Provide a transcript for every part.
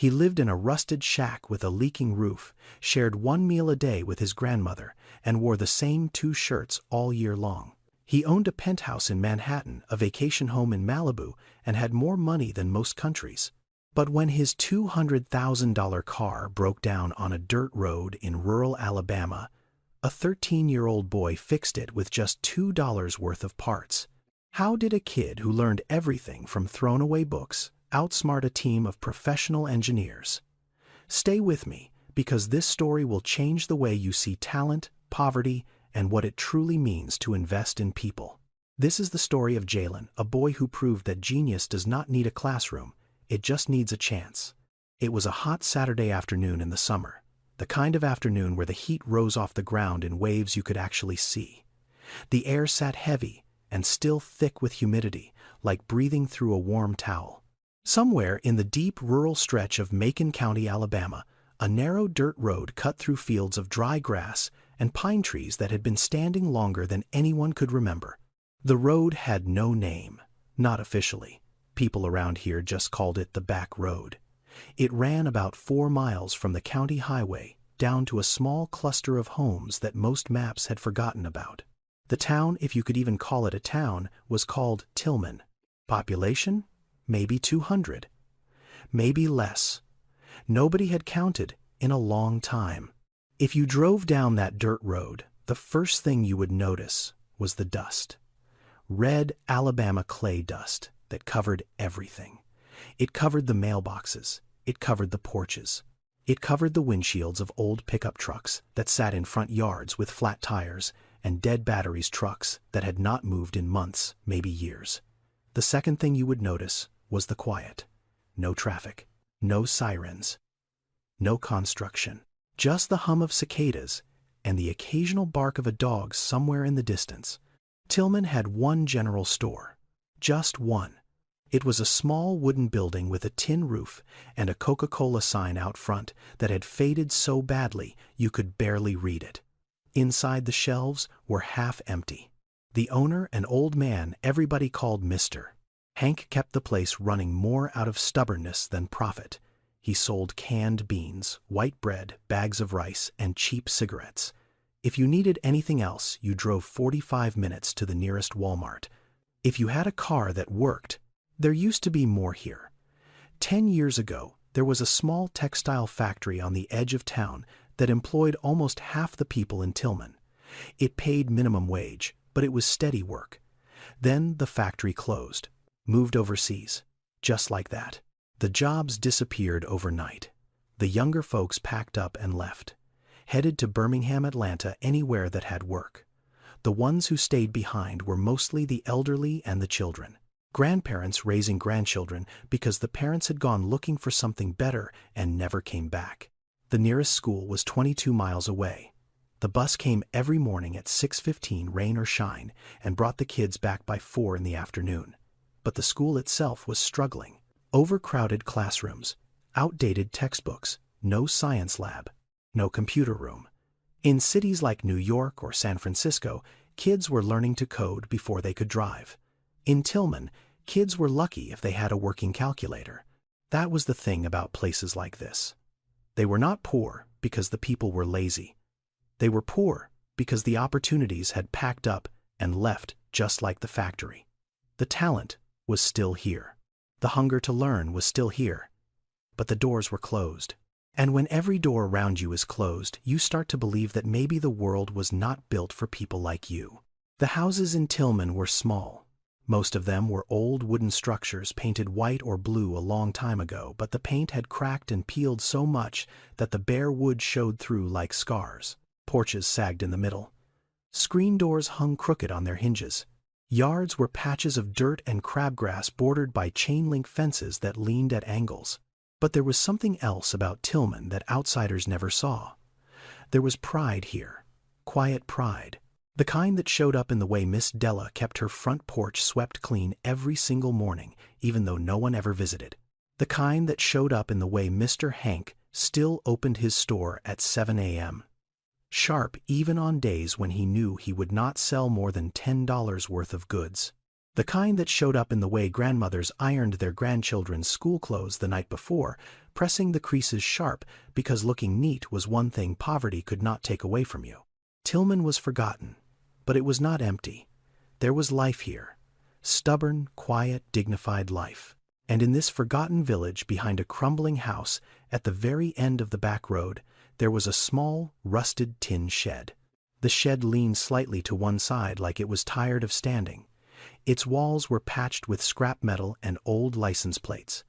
He lived in a rusted shack with a leaking roof, shared one meal a day with his grandmother, and wore the same 2 shirts all year long. He owned a penthouse in Manhattan, a vacation home in Malibu, and had more money than most countries. But when his $200,000 car broke down on a dirt road in rural Alabama, a 13-year-old boy fixed it with just $2 worth of parts. How did a kid who learned everything from thrown-away books outsmart a team of professional engineers? Stay with me, because this story will change the way you see talent, poverty, and what it truly means to invest in people. This is the story of Jalen, a boy who proved that genius does not need a classroom, it just needs a chance. It was a hot Saturday afternoon in the summer, the kind of afternoon where the heat rose off the ground in waves you could actually see. The air sat heavy and still thick with humidity, like breathing through a warm towel. Somewhere in the deep rural stretch of Macon County, Alabama, a narrow dirt road cut through fields of dry grass and pine trees that had been standing longer than anyone could remember. The road had no name, not officially. People around here just called it the back road. It ran about 4 miles from the county highway down to a small cluster of homes that most maps had forgotten about. The town, if you could even call it a town, was called Tillman. Population? Maybe 200. Maybe less. Nobody had counted in a long time. If you drove down that dirt road, the first thing you would notice was the dust. Red Alabama clay dust that covered everything. It covered the mailboxes. It covered the porches. It covered the windshields of old pickup trucks that sat in front yards with flat tires and dead batteries, trucks that had not moved in months, maybe years. The second thing you would notice was the quiet. No traffic, no sirens, no construction. Just the hum of cicadas and the occasional bark of a dog somewhere in the distance. Tillman had one general store. Just one. It was a small wooden building with a tin roof and a Coca-Cola sign out front that had faded so badly you could barely read it. Inside the shelves were half empty. The owner, an old man everybody called Mr. Hank, kept the place running more out of stubbornness than profit. He sold canned beans, white bread, bags of rice, and cheap cigarettes. If you needed anything else, you drove 45 minutes to the nearest Walmart. If you had a car that worked, there used to be more here. 10 years ago, there was a small textile factory on the edge of town that employed almost half the people in Tillman. It paid minimum wage, but it was steady work. Then the factory closed, moved overseas, just like that. The jobs disappeared overnight. The younger folks packed up and left, headed to Birmingham, Atlanta, anywhere that had work. The ones who stayed behind were mostly the elderly and the children. Grandparents raising grandchildren because the parents had gone looking for something better and never came back. The nearest school was 22 miles away. The bus came every morning at 6:15, rain or shine, and brought the kids back by 4 in the afternoon. But the school itself was struggling. Overcrowded classrooms, outdated textbooks, no science lab, no computer room. In cities like New York or San Francisco, kids were learning to code before they could drive. In Tillman, kids were lucky if they had a working calculator. That was the thing about places like this. They were not poor because the people were lazy. They were poor because the opportunities had packed up and left just like the factory. The talent was still here. The hunger to learn was still here. But the doors were closed. And when every door around you is closed, you start to believe that maybe the world was not built for people like you. The houses in Tillman were small. Most of them were old wooden structures painted white or blue a long time ago, but the paint had cracked and peeled so much that the bare wood showed through like scars. Porches sagged in the middle. Screen doors hung crooked on their hinges. Yards were patches of dirt and crabgrass bordered by chain-link fences that leaned at angles. But there was something else about Tillman that outsiders never saw. There was pride here. Quiet pride. The kind that showed up in the way Miss Della kept her front porch swept clean every single morning, even though no one ever visited. The kind that showed up in the way Mr. Hank still opened his store at 7 a.m. sharp, even on days when he knew he would not sell more than $10 worth of goods. The kind that showed up in the way grandmothers ironed their grandchildren's school clothes the night before, pressing the creases sharp because looking neat was one thing poverty could not take away from you. Tillman was forgotten, but it was not empty. There was life here. Stubborn, quiet, dignified life. And in this forgotten village behind a crumbling house at the very end of the back road, there was a small, rusted tin shed. The shed leaned slightly to one side like it was tired of standing. Its walls were patched with scrap metal and old license plates.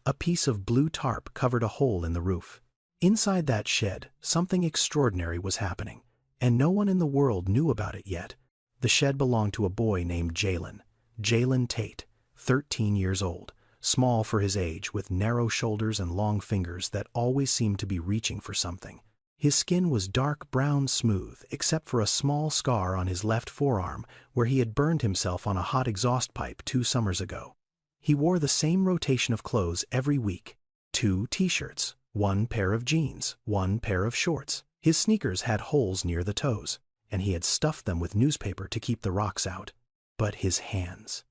A piece of blue tarp covered a hole in the roof. Inside that shed, something extraordinary was happening, and no one in the world knew about it yet. The shed belonged to a boy named Jalen Tate, 13 years old, small for his age with narrow shoulders and long fingers that always seemed to be reaching for something. His skin was dark brown smooth except for a small scar on his left forearm where he had burned himself on a hot exhaust pipe 2 summers ago. He wore the same rotation of clothes every week. 2 t-shirts, 1 pair of jeans, 1 pair of shorts. His sneakers had holes near the toes, and he had stuffed them with newspaper to keep the rocks out. But his hands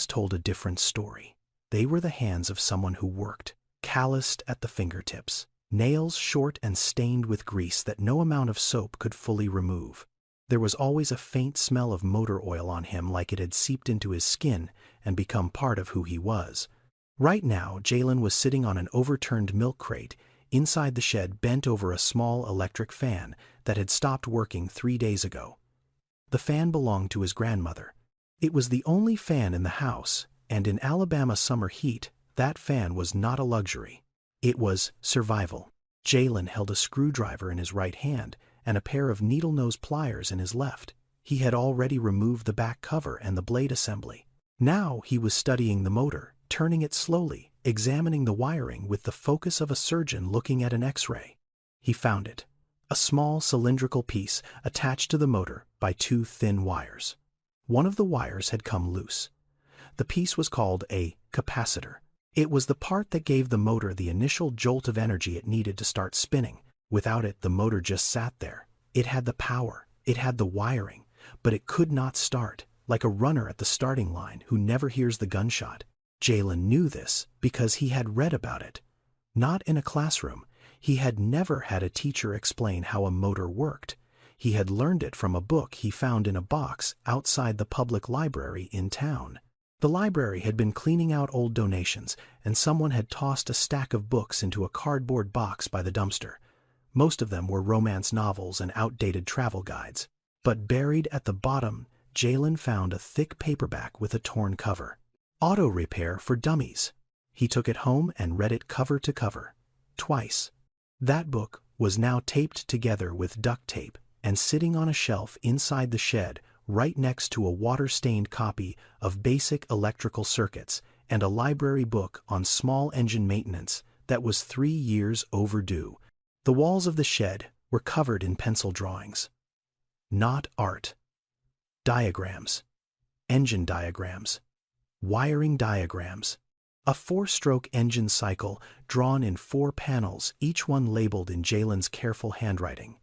told a different story. They were the hands of someone who worked, calloused at the fingertips, nails short and stained with grease that no amount of soap could fully remove. There was always a faint smell of motor oil on him like it had seeped into his skin and become part of who he was. Right now, Jalen was sitting on an overturned milk crate inside the shed bent over a small electric fan that had stopped working 3 days ago. The fan belonged to his grandmother. It was the only fan in the house, and in Alabama summer heat, that fan was not a luxury. It was survival. Jalen held a screwdriver in his right hand and a pair of needle-nose pliers in his left. He had already removed the back cover and the blade assembly. Now he was studying the motor, turning it slowly, examining the wiring with the focus of a surgeon looking at an X-ray. He found it. A small cylindrical piece attached to the motor by 2 thin wires. One of the wires had come loose. The piece was called a capacitor. It was the part that gave the motor the initial jolt of energy it needed to start spinning. Without it, the motor just sat there. It had the power, it had the wiring, but it could not start, like a runner at the starting line who never hears the gunshot. Jalen knew this because he had read about it. Not in a classroom. He had never had a teacher explain how a motor worked. He had learned it from a book he found in a box outside the public library in town. The library had been cleaning out old donations, and someone had tossed a stack of books into a cardboard box by the dumpster. Most of them were romance novels and outdated travel guides. But buried at the bottom, Jalen found a thick paperback with a torn cover. Auto Repair for Dummies. He took it home and read it cover to cover. Twice. That book was now taped together with duct tape and sitting on a shelf inside the shed right next to a water-stained copy of Basic Electrical Circuits and a library book on small engine maintenance that was 3 years overdue. The walls of the shed were covered in pencil drawings. Not art. Diagrams. Engine diagrams. Wiring diagrams. A 4-stroke engine cycle drawn in 4 panels, each one labeled in Jalen's careful handwriting.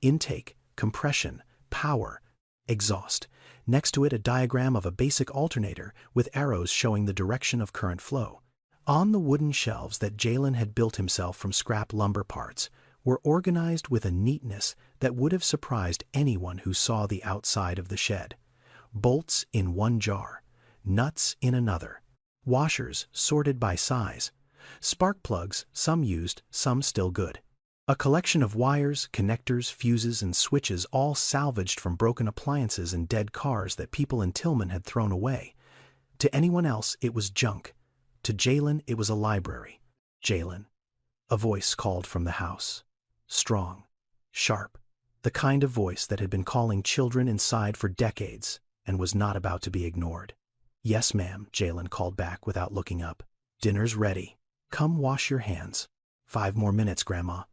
Intake, compression, power, exhaust. Next to it a diagram of a basic alternator with arrows showing the direction of current flow. On the wooden shelves that Jalen had built himself from scrap lumber parts were organized with a neatness that would have surprised anyone who saw the outside of the shed. Bolts in one jar, nuts in another, washers sorted by size, spark plugs, some used, some still good. A collection of wires, connectors, fuses, and switches all salvaged from broken appliances and dead cars that people in Tillman had thrown away. To anyone else, it was junk. To Jalen, it was a library. Jalen. A voice called from the house. Strong. Sharp. The kind of voice that had been calling children inside for decades and was not about to be ignored. Yes, ma'am, Jalen called back without looking up. Dinner's ready. Come wash your hands. 5 more minutes, Grandma.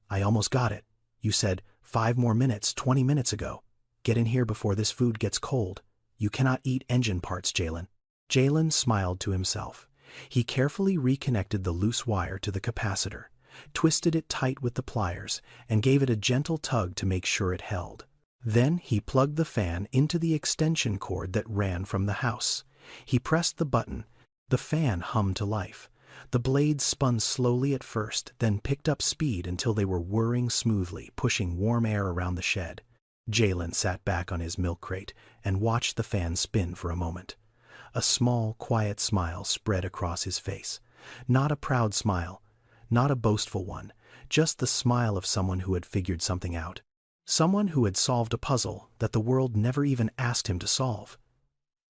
I almost got it. You said 5 more minutes 20 minutes ago. Get in here before this food gets cold. You cannot eat engine parts, Jalen. Jalen smiled to himself. He carefully reconnected the loose wire to the capacitor, twisted it tight with the pliers, and gave it a gentle tug to make sure it held. Then he plugged the fan into the extension cord that ran from the house. He pressed the button. The fan hummed to life. The blades spun slowly at first, then picked up speed until they were whirring smoothly, pushing warm air around the shed. Jalen sat back on his milk crate and watched the fan spin for a moment. A small, quiet smile spread across his face. Not a proud smile, not a boastful one, just the smile of someone who had figured something out. Someone who had solved a puzzle that the world never even asked him to solve.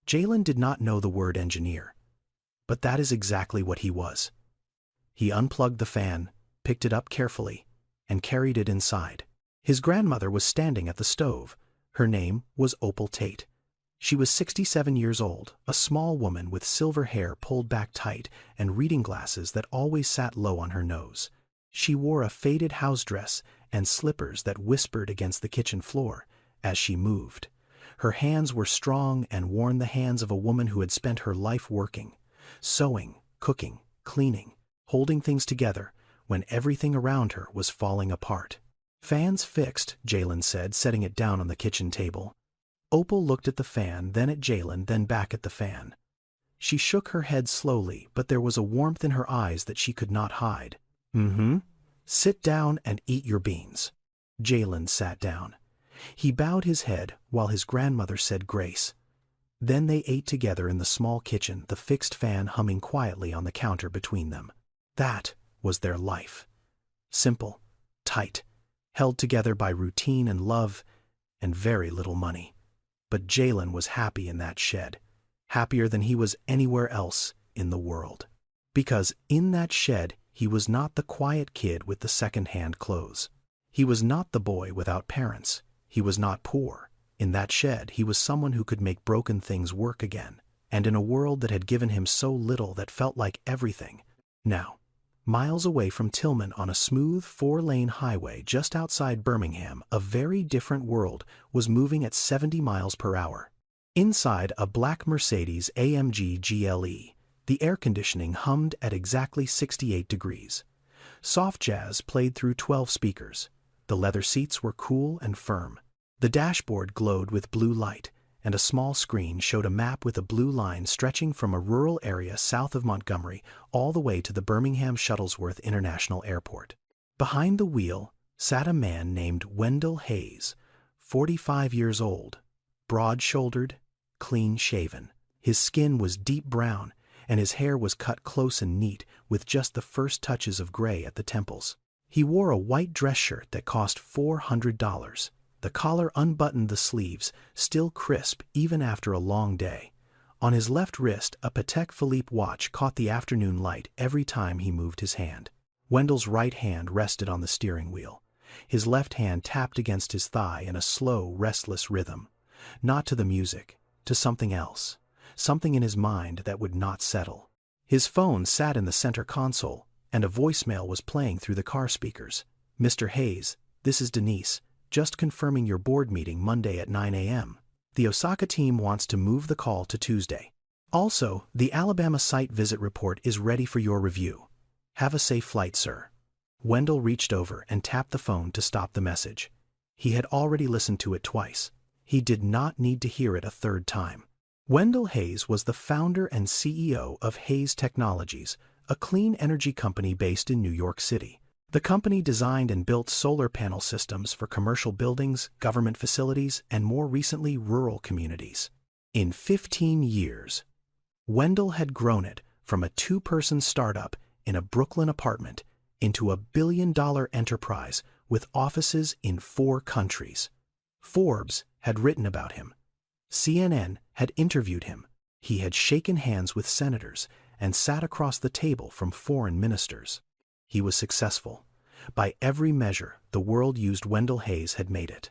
Jalen did not know the word engineer, but that is exactly what he was. He unplugged the fan, picked it up carefully, and carried it inside. His grandmother was standing at the stove. Her name was Opal Tate. She was 67 years old, a small woman with silver hair pulled back tight and reading glasses that always sat low on her nose. She wore a faded house dress and slippers that whispered against the kitchen floor as she moved. Her hands were strong and worn the hands of a woman who had spent her life working, sewing, cooking, cleaning, holding things together when everything around her was falling apart. "Fan's fixed," Jalen said, setting it down on the kitchen table. Opal looked at the fan, then at Jalen, then back at the fan. She shook her head slowly, but there was a warmth in her eyes that she could not hide. Sit down and eat your beans." Jalen sat down. He bowed his head while his grandmother said grace. Then they ate together in the small kitchen, the fixed fan humming quietly on the counter between them. That was their life. Simple, tight, held together by routine and love, and very little money. But Jalen was happy in that shed, happier than he was anywhere else in the world. Because in that shed, he was not the quiet kid with the second-hand clothes. He was not the boy without parents. He was not poor. In that shed, he was someone who could make broken things work again. And in a world that had given him so little that felt like everything. Now, miles away from Tillman on a smooth 4-lane highway just outside Birmingham, a very different world was moving at 70 miles per hour. Inside a black Mercedes AMG GLE, the air conditioning hummed at exactly 68 degrees. Soft jazz played through 12 speakers. The leather seats were cool and firm. The dashboard glowed with blue light, and a small screen showed a map with a blue line stretching from a rural area south of Montgomery all the way to the Birmingham Shuttlesworth International Airport. Behind the wheel sat a man named Wendell Hayes, 45 years old, broad-shouldered, clean-shaven. His skin was deep brown, and his hair was cut close and neat with just the first touches of gray at the temples. He wore a white dress shirt that cost $400. The collar unbuttoned the sleeves, still crisp even after a long day. On his left wrist, a Patek Philippe watch caught the afternoon light every time he moved his hand. Wendell's right hand rested on the steering wheel. His left hand tapped against his thigh in a slow, restless rhythm. Not to the music, to something else. Something in his mind that would not settle. His phone sat in the center console, and a voicemail was playing through the car speakers. "Mr. Hayes, this is Denise. Just confirming your board meeting Monday at 9 a.m. The Osaka team wants to move the call to Tuesday. Also, the Alabama site visit report is ready for your review. Have a safe flight, sir." Wendell reached over and tapped the phone to stop the message. He had already listened to it twice. He did not need to hear it a third time. Wendell Hayes was the founder and CEO of Hayes Technologies, a clean energy company based in New York City. The company designed and built solar panel systems for commercial buildings, government facilities, and more recently, rural communities. In 15 years, Wendell had grown it from a 2-person startup in a Brooklyn apartment into a billion-dollar enterprise with offices in 4 countries. Forbes had written about him. CNN had interviewed him. He had shaken hands with senators and sat across the table from foreign ministers. He was successful. By every measure, the world used Wendell Hayes had made it.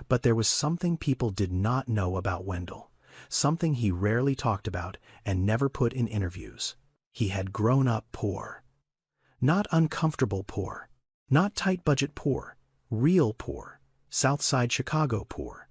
But there was something people did not know about Wendell, something he rarely talked about and never put in interviews. He had grown up poor. Not uncomfortable poor, not tight-budget poor, real poor, Southside Chicago poor.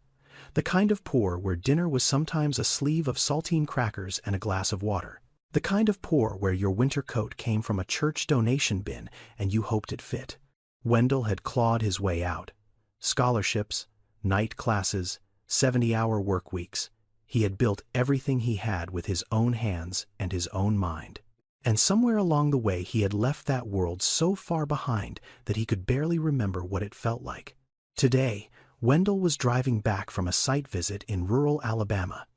The kind of poor where dinner was sometimes a sleeve of saltine crackers and a glass of water. The kind of poor where your winter coat came from a church donation bin and you hoped it fit. Wendell had clawed his way out. Scholarships, night classes, 70-hour work weeks. He had built everything he had with his own hands and his own mind. And somewhere along the way he had left that world so far behind that he could barely remember what it felt like. Today, Wendell was driving back from a site visit in rural Alabama.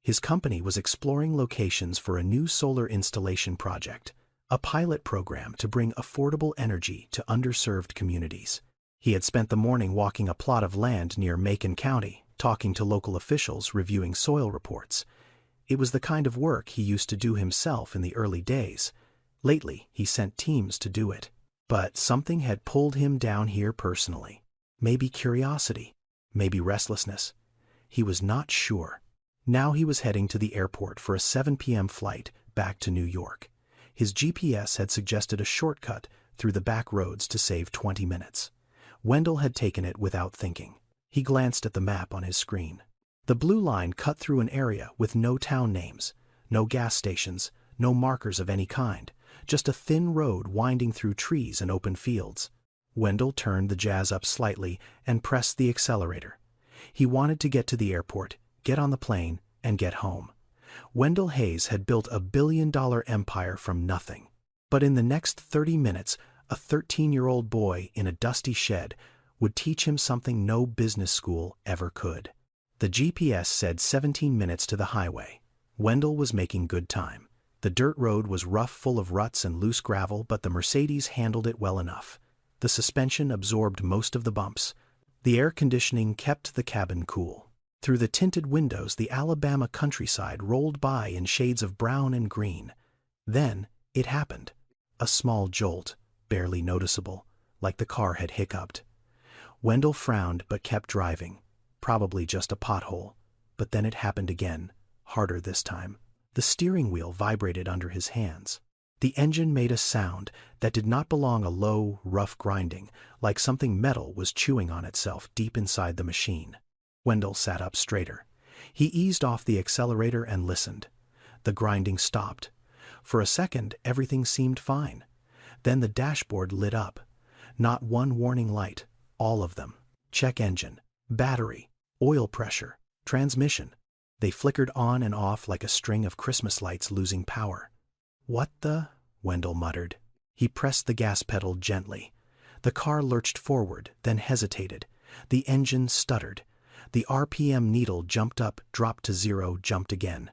His company was exploring locations for a new solar installation project, a pilot program to bring affordable energy to underserved communities. He had spent the morning walking a plot of land near Macon County, talking to local officials, reviewing soil reports. It was the kind of work he used to do himself in the early days. Lately, he sent teams to do it. But something had pulled him down here personally. Maybe curiosity, maybe restlessness. He was not sure. Now he was heading to the airport for a 7 p.m. flight back to New York. His GPS had suggested a shortcut through the back roads to save 20 minutes. Wendell had taken it without thinking. He glanced at the map on his screen. The blue line cut through an area with no town names, no gas stations, no markers of any kind, just a thin road winding through trees and open fields. Wendell turned the Jazz up slightly and pressed the accelerator. He wanted to get to the airport, get on the plane, and get home. Wendell Hayes had built a billion-dollar empire from nothing. But in the next 30 minutes, a 13-year-old boy in a dusty shed would teach him something no business school ever could. The GPS said 17 minutes to the highway. Wendell was making good time. The dirt road was rough, full of ruts and loose gravel, but the Mercedes handled it well enough. The suspension absorbed most of the bumps. The air conditioning kept the cabin cool. Through the tinted windows, the Alabama countryside rolled by in shades of brown and green. Then it happened. A small jolt, barely noticeable, like the car had hiccuped. Wendell frowned but kept driving. Probably just a pothole. But then it happened again, harder this time. The steering wheel vibrated under his hands. The engine made a sound that did not belong, a low, rough grinding, like something metal was chewing on itself deep inside the machine. Wendell sat up straighter. He eased off the accelerator and listened. The grinding stopped. For a second, everything seemed fine. Then the dashboard lit up. Not one warning light, all of them. Check engine, battery, oil pressure, transmission. They flickered on and off like a string of Christmas lights losing power. "What the?" Wendell muttered. He pressed the gas pedal gently. The car lurched forward, then hesitated. The engine stuttered. The RPM needle jumped up, dropped to 0, jumped again.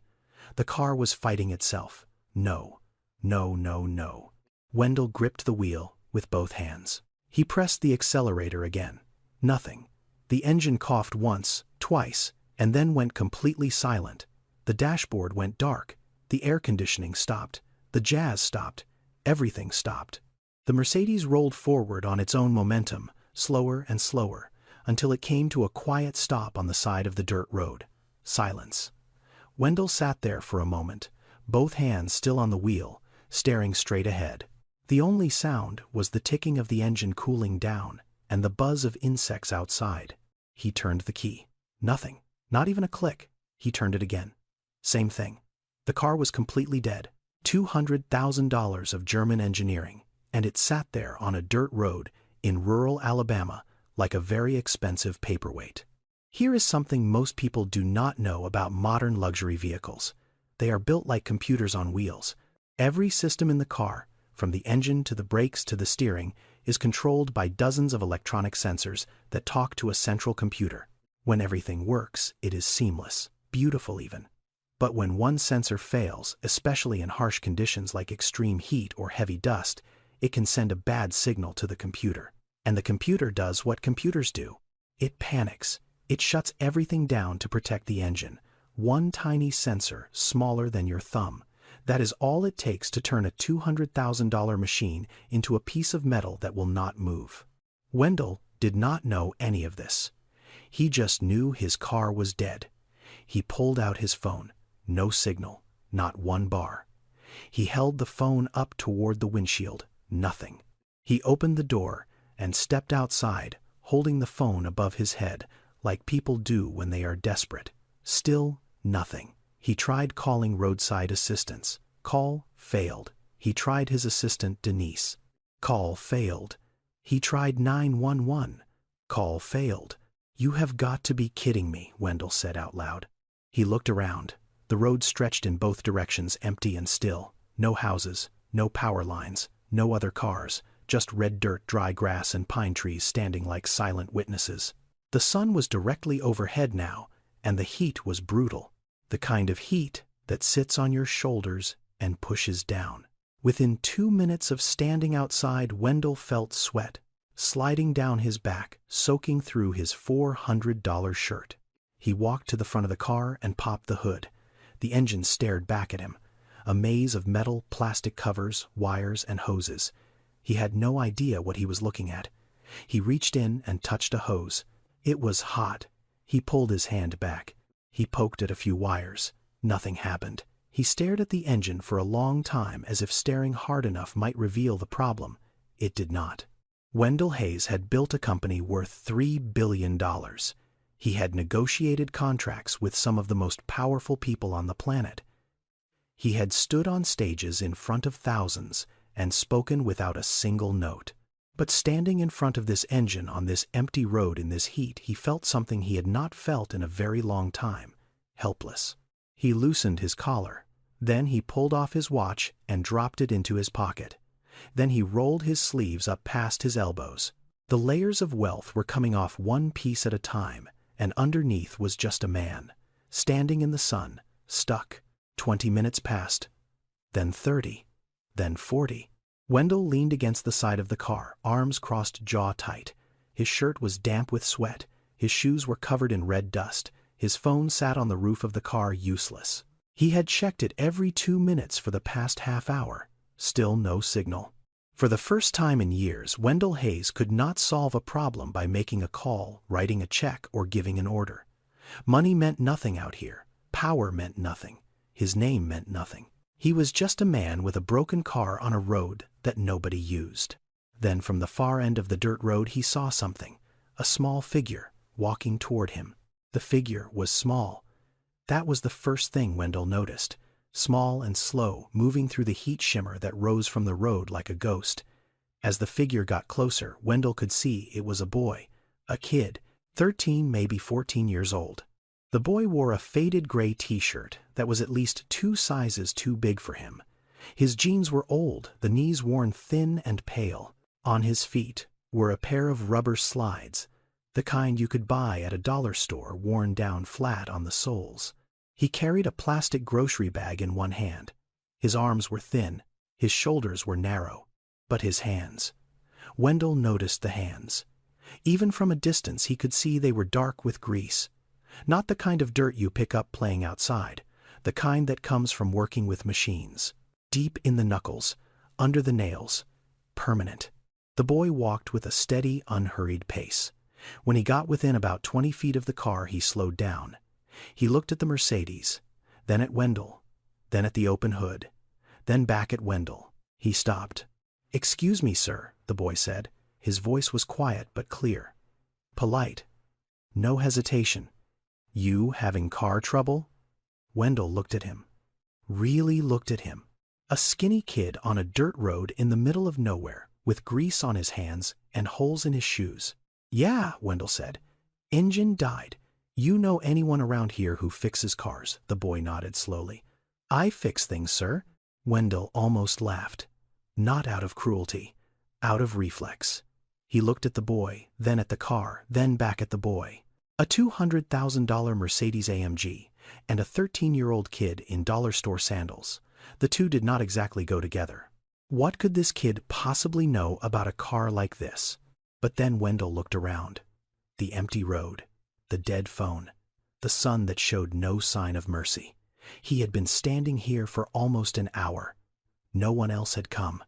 The car was fighting itself. No, no, no, no. Wendell gripped the wheel with both hands. He pressed the accelerator again. Nothing. The engine coughed once, twice, and then went completely silent. The dashboard went dark. The air conditioning stopped. The Jazz stopped. Everything stopped. The Mercedes rolled forward on its own momentum, slower and slower, until it came to a quiet stop on the side of the dirt road. Silence. Wendell sat there for a moment, both hands still on the wheel, staring straight ahead. The only sound was the ticking of the engine cooling down and the buzz of insects outside. He turned the key. Nothing. Not even a click. He turned it again. Same thing. The car was completely dead. $200,000 of German engineering, and it sat there on a dirt road in rural Alabama like a very expensive paperweight. Here is something most people do not know about modern luxury vehicles. They are built like computers on wheels. Every system in the car, from the engine to the brakes to the steering, is controlled by dozens of electronic sensors that talk to a central computer. When everything works, it is seamless, beautiful even. But when one sensor fails, especially in harsh conditions like extreme heat or heavy dust, it can send a bad signal to the computer. And the computer does what computers do. It panics. It shuts everything down to protect the engine. One tiny sensor, smaller than your thumb. That is all it takes to turn a $200,000 machine into a piece of metal that will not move. Wendell did not know any of this. He just knew his car was dead. He pulled out his phone. No signal, not one bar. He held the phone up toward the windshield. Nothing. He opened the door and stepped outside, holding the phone above his head, like people do when they are desperate. Still nothing. He tried calling roadside assistance. Call failed. He tried his assistant Denise. Call failed. He tried 911. Call failed. "You have got to be kidding me," Wendell said out loud. He looked around. The road stretched in both directions, empty and still. No houses, no power lines, no other cars, just red dirt, dry grass, and pine trees standing like silent witnesses. The sun was directly overhead now, and the heat was brutal. The kind of heat that sits on your shoulders and pushes down. Within 2 minutes of standing outside, Wendell felt sweat sliding down his back, soaking through his $400 shirt. He walked to the front of the car and popped the hood. The engine stared back at him, a maze of metal, plastic covers, wires, and hoses. He had no idea what he was looking at. He reached in and touched a hose. It was hot. He pulled his hand back. He poked at a few wires. Nothing happened. He stared at the engine for a long time, as if staring hard enough might reveal the problem. It did not. Wendell Hayes had built a company worth $3 billion. He had negotiated contracts with some of the most powerful people on the planet. He had stood on stages in front of thousands and spoken without a single note. But standing in front of this engine on this empty road in this heat, he felt something he had not felt in a very long time: helpless. He loosened his collar. Then he pulled off his watch and dropped it into his pocket. Then he rolled his sleeves up past his elbows. The layers of wealth were coming off one piece at a time, and underneath was just a man, standing in the sun, stuck. 20 minutes passed, then 30, then 40. Wendell leaned against the side of the car, arms crossed, jaw tight. His shirt was damp with sweat. His shoes were covered in red dust. His phone sat on the roof of the car, useless. He had checked it every 2 minutes for the past half hour. Still no signal. For the first time in years, Wendell Hayes could not solve a problem by making a call, writing a check, or giving an order. Money meant nothing out here. Power meant nothing. His name meant nothing. He was just a man with a broken car on a road that nobody used. Then from the far end of the dirt road he saw something, a small figure, walking toward him. The figure was small. That was the first thing Wendell noticed. Small and slow, moving through the heat shimmer that rose from the road like a ghost. As the figure got closer, Wendell could see it was a boy, a kid, 13, maybe 14 years old. The boy wore a faded gray t-shirt that was at least 2 sizes too big for him. His jeans were old, the knees worn thin and pale. On his feet were a pair of rubber slides, the kind you could buy at a dollar store, worn down flat on the soles. He carried a plastic grocery bag in one hand. His arms were thin, his shoulders were narrow. But his hands. Wendell noticed the hands. Even from a distance he could see they were dark with grease. Not the kind of dirt you pick up playing outside, the kind that comes from working with machines. Deep in the knuckles, under the nails, permanent. The boy walked with a steady, unhurried pace. When he got within about 20 feet of the car, he slowed down. He looked at the Mercedes, then at Wendell, then at the open hood, then back at Wendell. He stopped. "Excuse me, sir," the boy said. His voice was quiet but clear. Polite. No hesitation. "You having car trouble?" Wendell looked at him. Really looked at him. A skinny kid on a dirt road in the middle of nowhere, with grease on his hands and holes in his shoes. "Yeah," Wendell said. "Engine died. You know anyone around here who fixes cars?" The boy nodded slowly. "I fix things, sir." Wendell almost laughed. Not out of cruelty, out of reflex. He looked at the boy, then at the car, then back at the boy. A $200,000 Mercedes AMG and a 13-year-old kid in dollar store sandals. The two did not exactly go together. What could this kid possibly know about a car like this? But then Wendell looked around. The empty road, the dead phone, the sun that showed no sign of mercy. He had been standing here for almost an hour. No one else had come.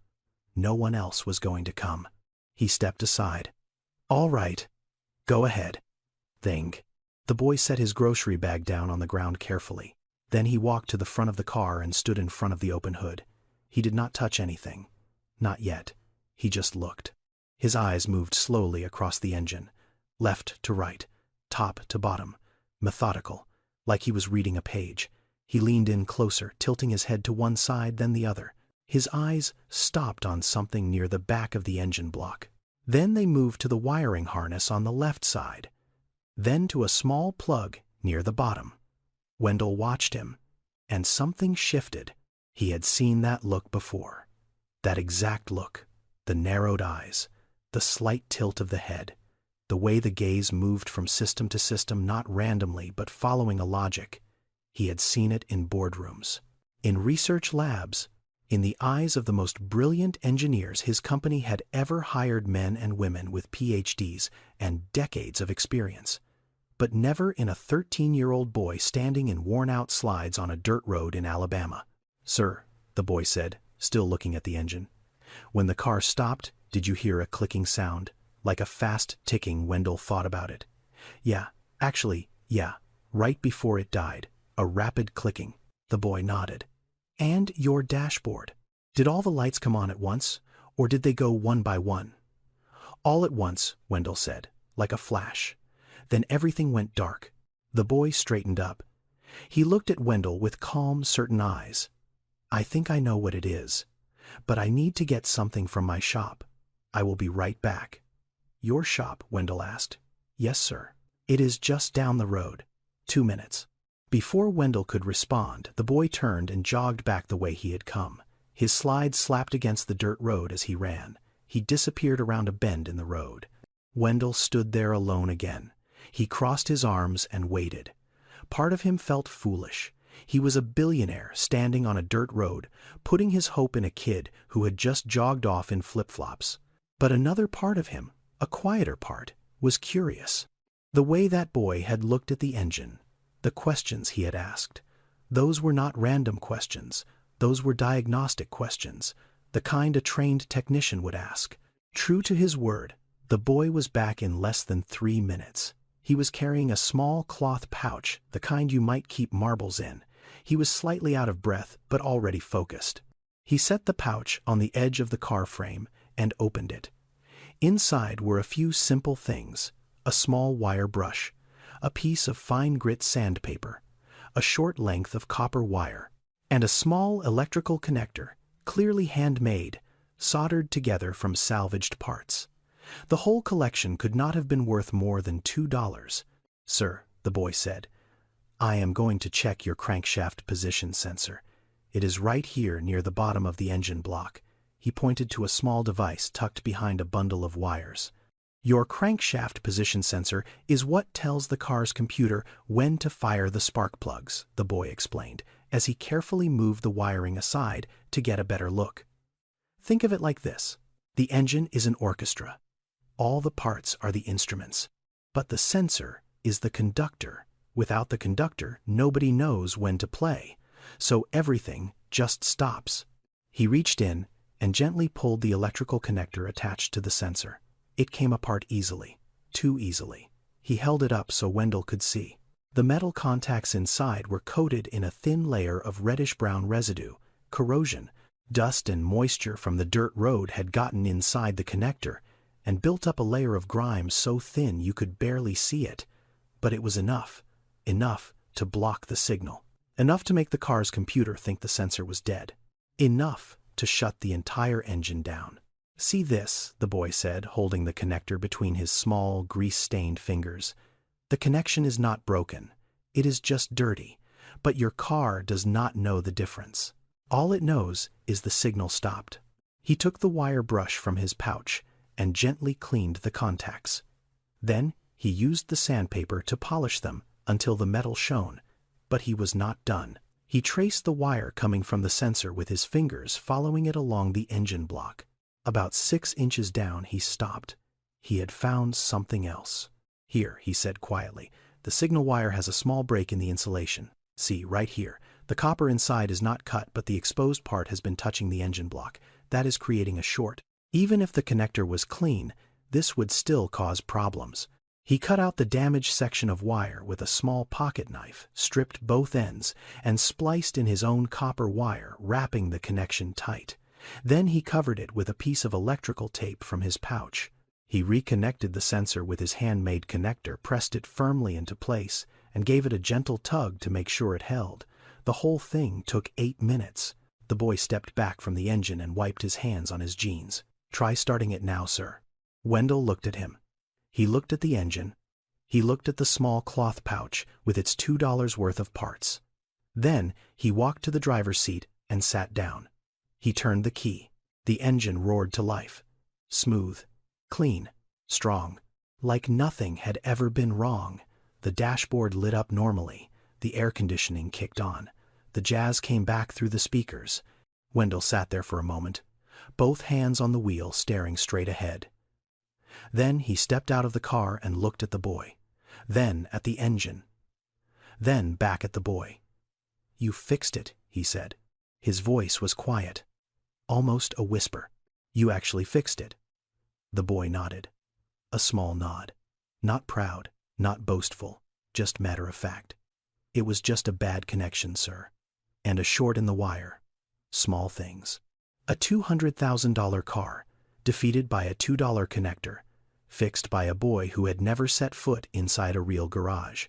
No one else was going to come. He stepped aside. "All right. Go ahead." Thing. The boy set his grocery bag down on the ground carefully. Then he walked to the front of the car and stood in front of the open hood. He did not touch anything. Not yet. He just looked. His eyes moved slowly across the engine, left to right, top to bottom, methodical, like he was reading a page. He leaned in closer, tilting his head to one side, then the other. His eyes stopped on something near the back of the engine block. Then they moved to the wiring harness on the left side, then to a small plug near the bottom. Wendell watched him, and something shifted. He had seen that look before. That exact look, the narrowed eyes, the slight tilt of the head, the way the gaze moved from system to system not randomly but following a logic. He had seen it in boardrooms, in research labs, in the eyes of the most brilliant engineers his company had ever hired, men and women with PhDs and decades of experience. But never in a 13-year-old boy standing in worn-out slides on a dirt road in Alabama. "Sir," the boy said, still looking at the engine. "When the car stopped, did you hear a clicking sound? Like a fast ticking?" Wendell thought about it. "Yeah, actually, yeah, right before it died. A rapid clicking." The boy nodded. "And your dashboard? Did all the lights come on at once, or did they go one by one?" "All at once," Wendell said, "like a flash. Then everything went dark." The boy straightened up. He looked at Wendell with calm, certain eyes. "I think I know what it is. But I need to get something from my shop. I will be right back." "Your shop?" Wendell asked. "Yes, sir. It is just down the road. 2 minutes." Before Wendell could respond, the boy turned and jogged back the way he had come. His slides slapped against the dirt road as he ran. He disappeared around a bend in the road. Wendell stood there alone again. He crossed his arms and waited. Part of him felt foolish. He was a billionaire standing on a dirt road, putting his hope in a kid who had just jogged off in flip-flops. But another part of him, a quieter part, was curious. The way that boy had looked at the engine, the questions he had asked. Those were not random questions. Those were diagnostic questions, the kind a trained technician would ask. True to his word, the boy was back in less than 3 minutes. He was carrying a small cloth pouch, the kind you might keep marbles in. He was slightly out of breath, but already focused. He set the pouch on the edge of the car frame and opened it. Inside were a few simple things: a small wire brush, a piece of fine grit sandpaper, a short length of copper wire, and a small electrical connector, clearly handmade, soldered together from salvaged parts. The whole collection could not have been worth more than $2. "Sir," the boy said, "I am going to check your crankshaft position sensor. It is right here near the bottom of the engine block." He pointed to a small device tucked behind a bundle of wires. "Your crankshaft position sensor is what tells the car's computer when to fire the spark plugs," the boy explained, as he carefully moved the wiring aside to get a better look. "Think of it like this. The engine is an orchestra. All the parts are the instruments. But the sensor is the conductor. Without the conductor, nobody knows when to play. So everything just stops." He reached in and gently pulled the electrical connector attached to the sensor. It came apart easily, too easily. He held it up so Wendell could see. The metal contacts inside were coated in a thin layer of reddish-brown residue, corrosion. Dust and moisture from the dirt road had gotten inside the connector and built up a layer of grime so thin you could barely see it. But it was enough to block the signal. Enough to make the car's computer think the sensor was dead. Enough to shut the entire engine down. "See this," the boy said, holding the connector between his small, grease-stained fingers. "The connection is not broken. It is just dirty. But your car does not know the difference. All it knows is the signal stopped." He took the wire brush from his pouch and gently cleaned the contacts. Then he used the sandpaper to polish them until the metal shone. But he was not done. He traced the wire coming from the sensor with his fingers, following it along the engine block. About 6 inches down, he stopped. He had found something else. "Here," he said quietly, "the signal wire has a small break in the insulation. See, right here. The copper inside is not cut, but the exposed part has been touching the engine block. That is creating a short. Even if the connector was clean, this would still cause problems." He cut out the damaged section of wire with a small pocket knife, stripped both ends, and spliced in his own copper wire, wrapping the connection tight. Then he covered it with a piece of electrical tape from his pouch. He reconnected the sensor with his handmade connector, pressed it firmly into place, and gave it a gentle tug to make sure it held. The whole thing took 8 minutes. The boy stepped back from the engine and wiped his hands on his jeans. "Try starting it now, sir." Wendell looked at him. He looked at the engine. He looked at the small cloth pouch with its $2 worth of parts. Then he walked to the driver's seat and sat down. He turned the key. The engine roared to life. Smooth, clean, strong. Like nothing had ever been wrong. The dashboard lit up normally. The air conditioning kicked on. The jazz came back through the speakers. Wendell sat there for a moment, both hands on the wheel staring straight ahead. Then he stepped out of the car and looked at the boy. Then at the engine. Then back at the boy. "You fixed it," he said. His voice was quiet, almost a whisper. "You actually fixed it." The boy nodded. A small nod. Not proud, not boastful, just matter of fact. "It was just a bad connection, sir. And a short in the wire. Small things." A $200,000 car, defeated by a $2 connector, fixed by a boy who had never set foot inside a real garage.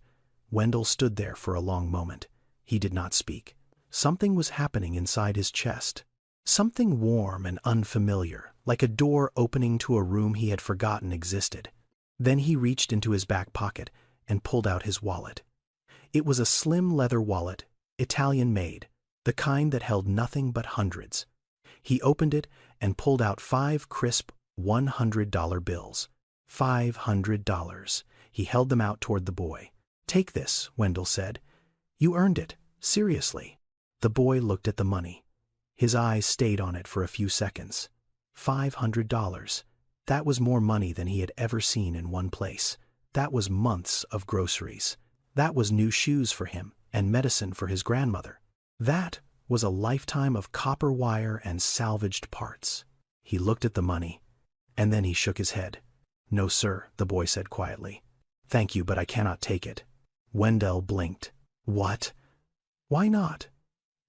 Wendell stood there for a long moment. He did not speak. Something was happening inside his chest. Something warm and unfamiliar, like a door opening to a room he had forgotten existed. Then he reached into his back pocket and pulled out his wallet. It was a slim leather wallet, Italian-made, the kind that held nothing but hundreds. He opened it and pulled out 5 crisp $100 bills. $500. He held them out toward the boy. "Take this," Wendell said. "You earned it, seriously." The boy looked at the money. His eyes stayed on it for a few seconds. $500. That was more money than he had ever seen in one place. That was months of groceries. That was new shoes for him and medicine for his grandmother. That was a lifetime of copper wire and salvaged parts. He looked at the money, and then he shook his head. "No, sir," the boy said quietly. "Thank you, but I cannot take it." Wendell blinked. "What? Why not?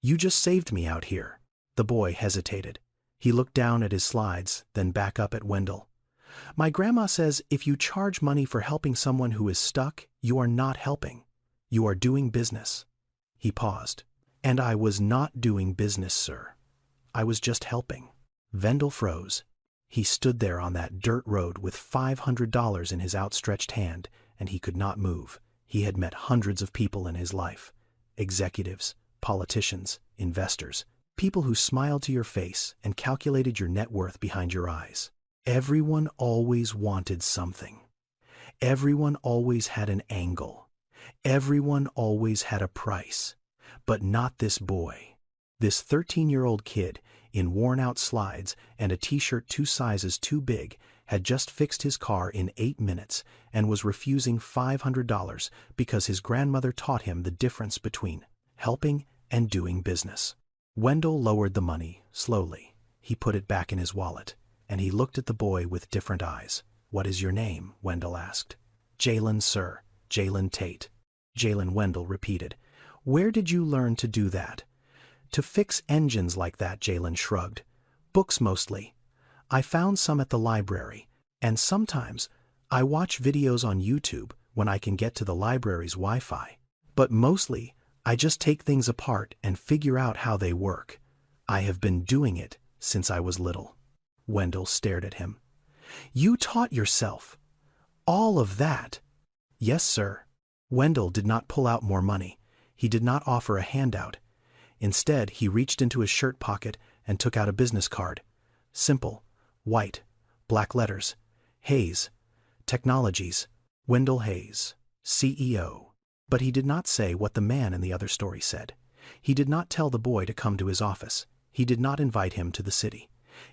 You just saved me out here." The boy hesitated. He looked down at his slides, then back up at Wendell. "My grandma says if you charge money for helping someone who is stuck, you are not helping. You are doing business." He paused. "And I was not doing business, sir. I was just helping." Wendell froze. He stood there on that dirt road with $500 in his outstretched hand, and he could not move. He had met hundreds of people in his life. Executives, politicians, investors, people who smiled to your face and calculated your net worth behind your eyes. Everyone always wanted something. Everyone always had an angle. Everyone always had a price. But not this boy. This 13-year-old kid, in worn-out slides and a t-shirt 2 sizes too big, had just fixed his car in 8 minutes and was refusing $500 because his grandmother taught him the difference between helping and doing business. Wendell lowered the money, slowly. He put it back in his wallet, and he looked at the boy with different eyes. "What is your name?" Wendell asked. "Jalen, sir. Jalen Tate." Jalen, Wendell repeated. "Where did you learn to do that?" "To fix engines like that," Jalen shrugged. "Books mostly. I found some at the library, and sometimes I watch videos on YouTube when I can get to the library's Wi-Fi. But mostly, I just take things apart and figure out how they work. I have been doing it since I was little." Wendell stared at him. "You taught yourself all of that?" "Yes, sir." Wendell did not pull out more money. He did not offer a handout. Instead, he reached into his shirt pocket and took out a business card. Simple, white, black letters. Hayes, Technologies, Wendell Hayes, CEO. But he did not say what the man in the other story said. He did not tell the boy to come to his office. He did not invite him to the city.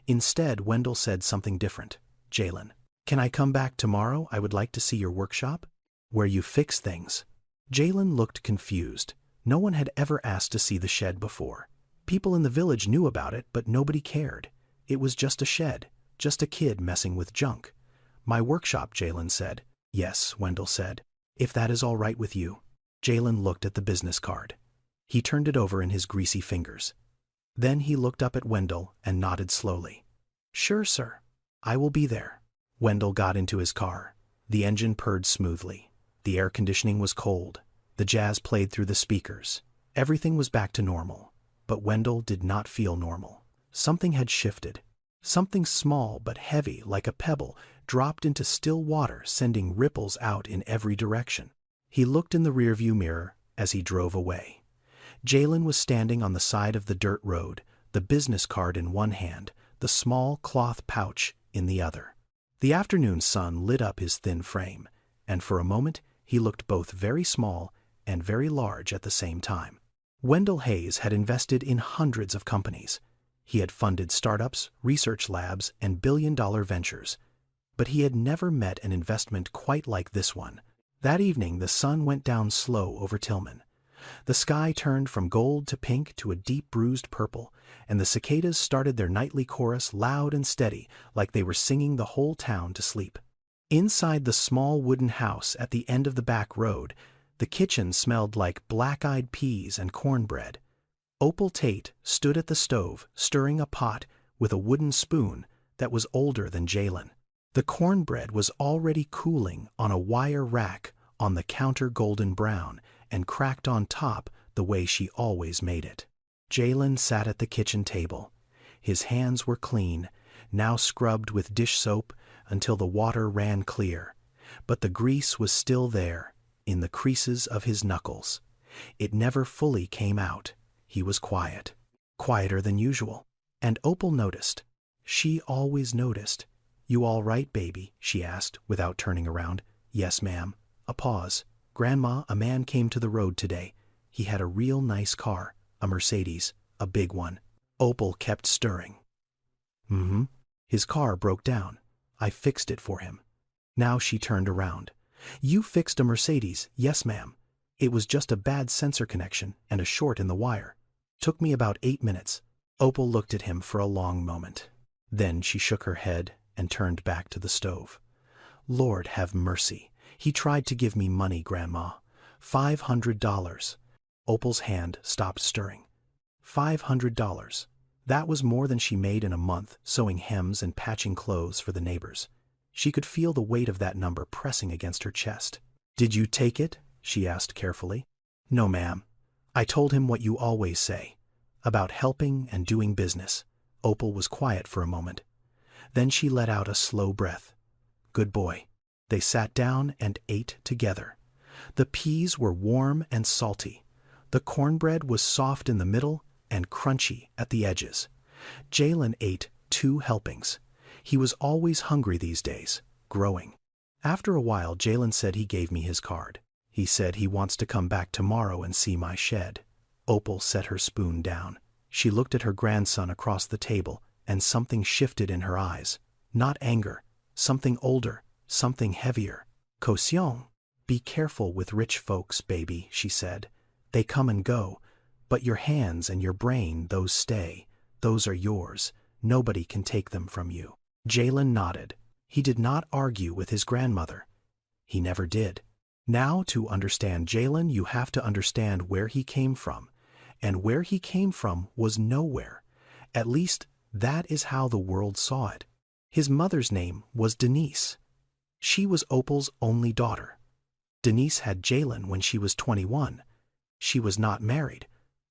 Instead, Wendell said something different. "Jalen, can I come back tomorrow? I would like to see your workshop, where you fix things." Jalen looked confused. No one had ever asked to see the shed before. People in the village knew about it, but nobody cared. It was just a shed, just a kid messing with junk. "My workshop," Jalen said. "Yes," Wendell said, "if that is all right with you." Jalen looked at the business card. He turned it over in his greasy fingers. Then he looked up at Wendell and nodded slowly. "Sure, sir. I will be there." Wendell got into his car. The engine purred smoothly. The air conditioning was cold. The jazz played through the speakers. Everything was back to normal. But Wendell did not feel normal. Something had shifted. Something small but heavy, like a pebble, dropped into still water, sending ripples out in every direction. He looked in the rearview mirror as he drove away. Jalen was standing on the side of the dirt road, the business card in one hand, the small cloth pouch in the other. The afternoon sun lit up his thin frame, and for a moment he looked both very small and very large at the same time. Wendell Hayes had invested in hundreds of companies. He had funded startups, research labs, and billion-dollar ventures. But he had never met an investment quite like this one. That evening the sun went down slow over Tillman. The sky turned from gold to pink to a deep bruised purple, and the cicadas started their nightly chorus loud and steady, like they were singing the whole town to sleep. Inside the small wooden house at the end of the back road, the kitchen smelled like black-eyed peas and cornbread. Opal Tate stood at the stove, stirring a pot with a wooden spoon that was older than Jalen. The cornbread was already cooling on a wire rack on the counter, golden brown, and cracked on top the way she always made it. Jalen sat at the kitchen table. His hands were clean, now scrubbed with dish soap until the water ran clear, but the grease was still there, in the creases of his knuckles. It never fully came out. He was quiet, quieter than usual, and Opal noticed. She always noticed. "You all right, baby?" she asked, without turning around. "Yes, ma'am." A pause. "Grandma, a man came to the road today. He had a real nice car, a Mercedes, a big one." Opal kept stirring. "Mm-hmm. His car broke down. I fixed it for him." Now she turned around. "You fixed a Mercedes?" "Yes, ma'am. It was just a bad sensor connection and a short in the wire. Took me about 8 minutes." Opal looked at him for a long moment. Then she shook her head and turned back to the stove. "Lord have mercy. He tried to give me money, Grandma. $500. Opal's hand stopped stirring. $500. That was more than she made in a month sewing hems and patching clothes for the neighbors. She could feel the weight of that number pressing against her chest. "Did you take it?" she asked carefully. "No, ma'am. I told him what you always say, about helping and doing business." Opal was quiet for a moment. Then she let out a slow breath. "Good boy." They sat down and ate together. The peas were warm and salty. The cornbread was soft in the middle and crunchy at the edges. Jalen ate 2 helpings. He was always hungry these days, growing. After a while, Jalen said he gave me his card. He said he wants to come back tomorrow and see my shed. Opal set her spoon down. She looked at her grandson across the table, and something shifted in her eyes. Not anger, something older, something heavier. "Caution. Be careful with rich folks, baby," she said. "They come and go, but your hands and your brain, those stay. Those are yours. Nobody can take them from you." Jalen nodded. He did not argue with his grandmother. He never did. Now, to understand Jalen, you have to understand where he came from. And where he came from was nowhere. At least, that is how the world saw it. His mother's name was Denise. She was Opal's only daughter. Denise had Jalen when she was 21. She was not married.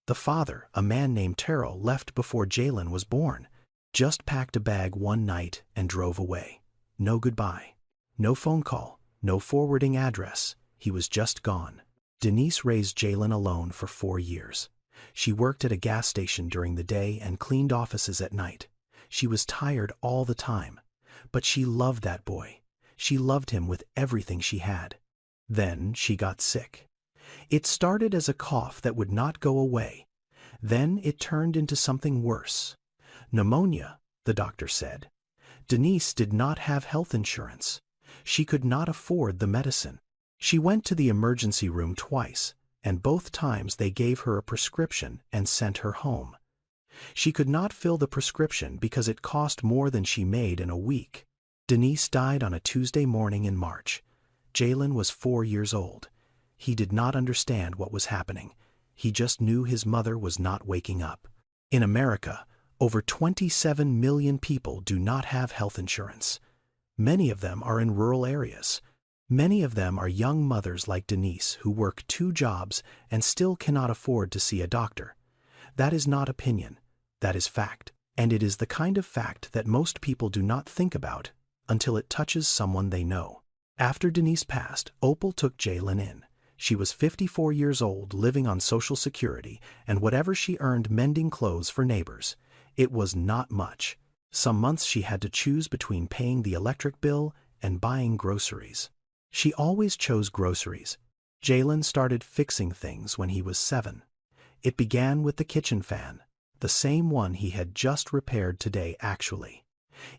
The father, a man named Terrell, left before Jalen was born. Just packed a bag one night and drove away. No goodbye. No phone call. No forwarding address. He was just gone. Denise raised Jalen alone for 4 years. She worked at a gas station during the day and cleaned offices at night. She was tired all the time. But she loved that boy. She loved him with everything she had. Then she got sick. It started as a cough that would not go away. Then it turned into something worse. Pneumonia, the doctor said. Denise did not have health insurance. She could not afford the medicine. She went to the emergency room twice, and both times they gave her a prescription and sent her home. She could not fill the prescription because it cost more than she made in a week. Denise died on a Tuesday morning in March. Jalen was 4 years old. He did not understand what was happening. He just knew his mother was not waking up. In America, over 27 million people do not have health insurance. Many of them are in rural areas. Many of them are young mothers like Denise who work 2 jobs and still cannot afford to see a doctor. That is not opinion. That is fact. And it is the kind of fact that most people do not think about until it touches someone they know. After Denise passed, Opal took Jalen in. She was 54 years old, living on Social Security, and whatever she earned mending clothes for neighbors. It was not much. Some months she had to choose between paying the electric bill and buying groceries. She always chose groceries. Jalen started fixing things when he was 7. It began with the kitchen fan, the same one he had just repaired today actually.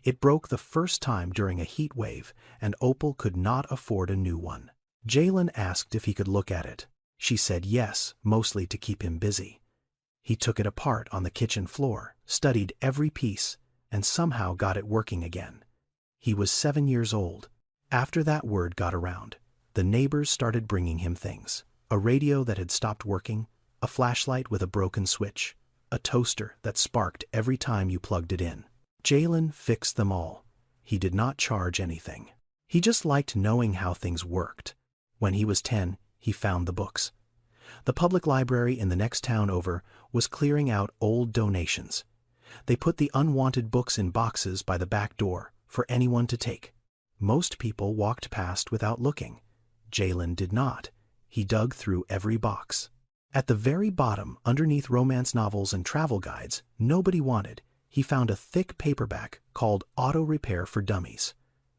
It broke the first time during a heat wave, and Opal could not afford a new one. Jalen asked if he could look at it. She said yes, mostly to keep him busy. He took it apart on the kitchen floor, studied every piece, and somehow got it working again. He was 7 years old. After that word got around, the neighbors started bringing him things. A radio that had stopped working, a flashlight with a broken switch, a toaster that sparked every time you plugged it in. Jalen fixed them all. He did not charge anything. He just liked knowing how things worked. When he was 10, he found the books. The public library in the next town over was clearing out old donations. They put the unwanted books in boxes by the back door for anyone to take. Most people walked past without looking. Jalen did not. He dug through every box. At the very bottom, underneath romance novels and travel guides nobody wanted, he found a thick paperback called Auto Repair for Dummies.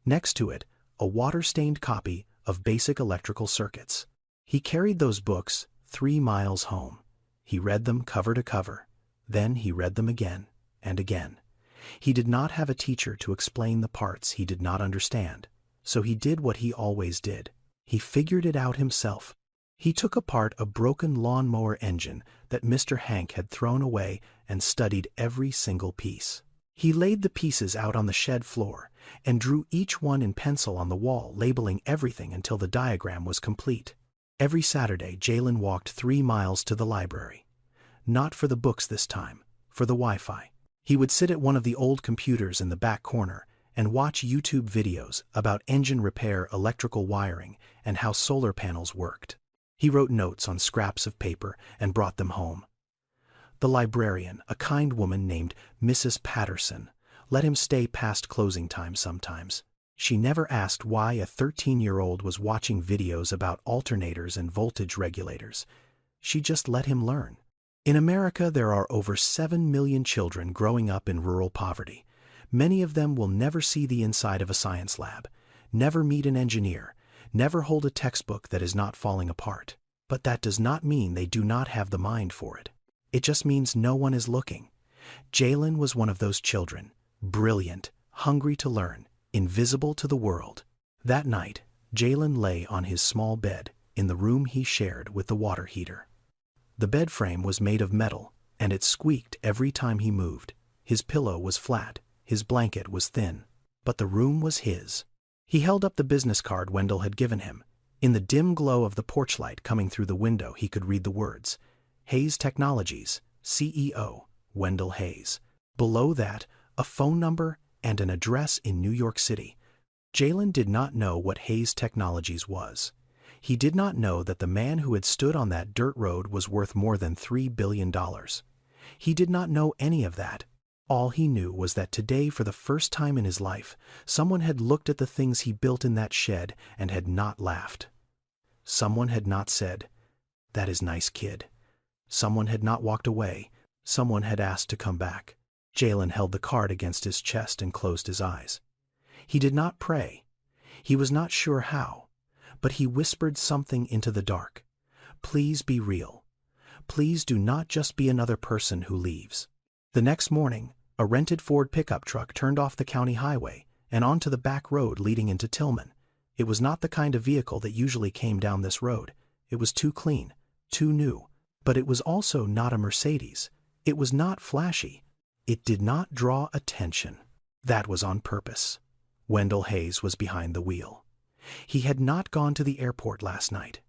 Next to it, a water-stained copy of Basic Electrical Circuits. He carried those books 3 miles home. He read them cover to cover. Then he read them again and again. He did not have a teacher to explain the parts he did not understand, so he did what he always did. He figured it out himself. He took apart a broken lawnmower engine that Mr. Hank had thrown away and studied every single piece. He laid the pieces out on the shed floor and drew each one in pencil on the wall, labeling everything until the diagram was complete. Every Saturday, Jalen walked 3 miles to the library. Not for the books this time, for the Wi-Fi. He would sit at one of the old computers in the back corner and watch YouTube videos about engine repair, electrical wiring, and how solar panels worked. He wrote notes on scraps of paper and brought them home. The librarian, a kind woman named Mrs. Patterson, let him stay past closing time sometimes. She never asked why a 13-year-old was watching videos about alternators and voltage regulators. She just let him learn. In America, there are over 7 million children growing up in rural poverty. Many of them will never see the inside of a science lab, never meet an engineer, never hold a textbook that is not falling apart. But that does not mean they do not have the mind for it. It just means no one is looking. Jalen was one of those children, brilliant, hungry to learn, invisible to the world. That night, Jalen lay on his small bed in the room he shared with the water heater. The bed frame was made of metal, and it squeaked every time he moved. His pillow was flat, his blanket was thin, but the room was his. He held up the business card Wendell had given him. In the dim glow of the porch light coming through the window, he could read the words, Hayes Technologies, CEO, Wendell Hayes. Below that, a phone number and an address in New York City. Jalen did not know what Hayes Technologies was. He did not know that the man who had stood on that dirt road was worth more than $3 billion. He did not know any of that. All he knew was that today, for the first time in his life, someone had looked at the things he built in that shed and had not laughed. Someone had not said, "That is nice, kid." Someone had not walked away. Someone had asked to come back. Jalen held the card against his chest and closed his eyes. He did not pray. He was not sure how, but he whispered something into the dark. Please be real. Please do not just be another person who leaves. The next morning, a rented Ford pickup truck turned off the county highway and onto the back road leading into Tillman. It was not the kind of vehicle that usually came down this road. It was too clean, too new. But it was also not a Mercedes. It was not flashy. It did not draw attention. That was on purpose. Wendell Hayes was behind the wheel. He had not gone to the airport last night.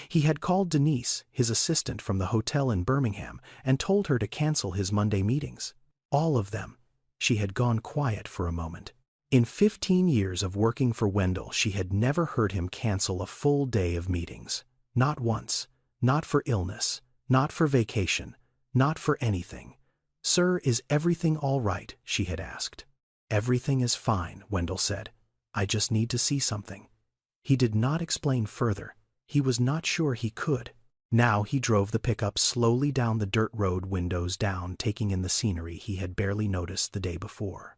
He had called Denise, his assistant from the hotel in Birmingham, and told her to cancel his Monday meetings. All of them. She had gone quiet for a moment. In 15 years of working for Wendell, she had never heard him cancel a full day of meetings. Not once. Not for illness. Not for vacation. Not for anything. "Sir, is everything all right?" she had asked. "Everything is fine," Wendell said. "I just need to see something." He did not explain further. He was not sure he could. Now he drove the pickup slowly down the dirt road, windows down, taking in the scenery he had barely noticed the day before.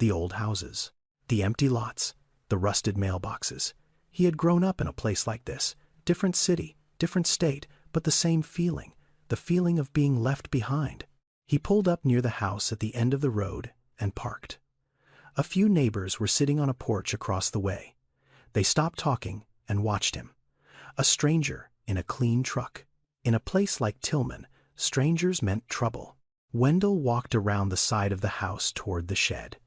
The old houses, the empty lots, the rusted mailboxes. He had grown up in a place like this, different city, different state, but the same feeling, the feeling of being left behind. He pulled up near the house at the end of the road and parked. A few neighbors were sitting on a porch across the way. They stopped talking and watched him. A stranger in a clean truck. In a place like Tillman, strangers meant trouble. Wendell walked around the side of the house toward the shed.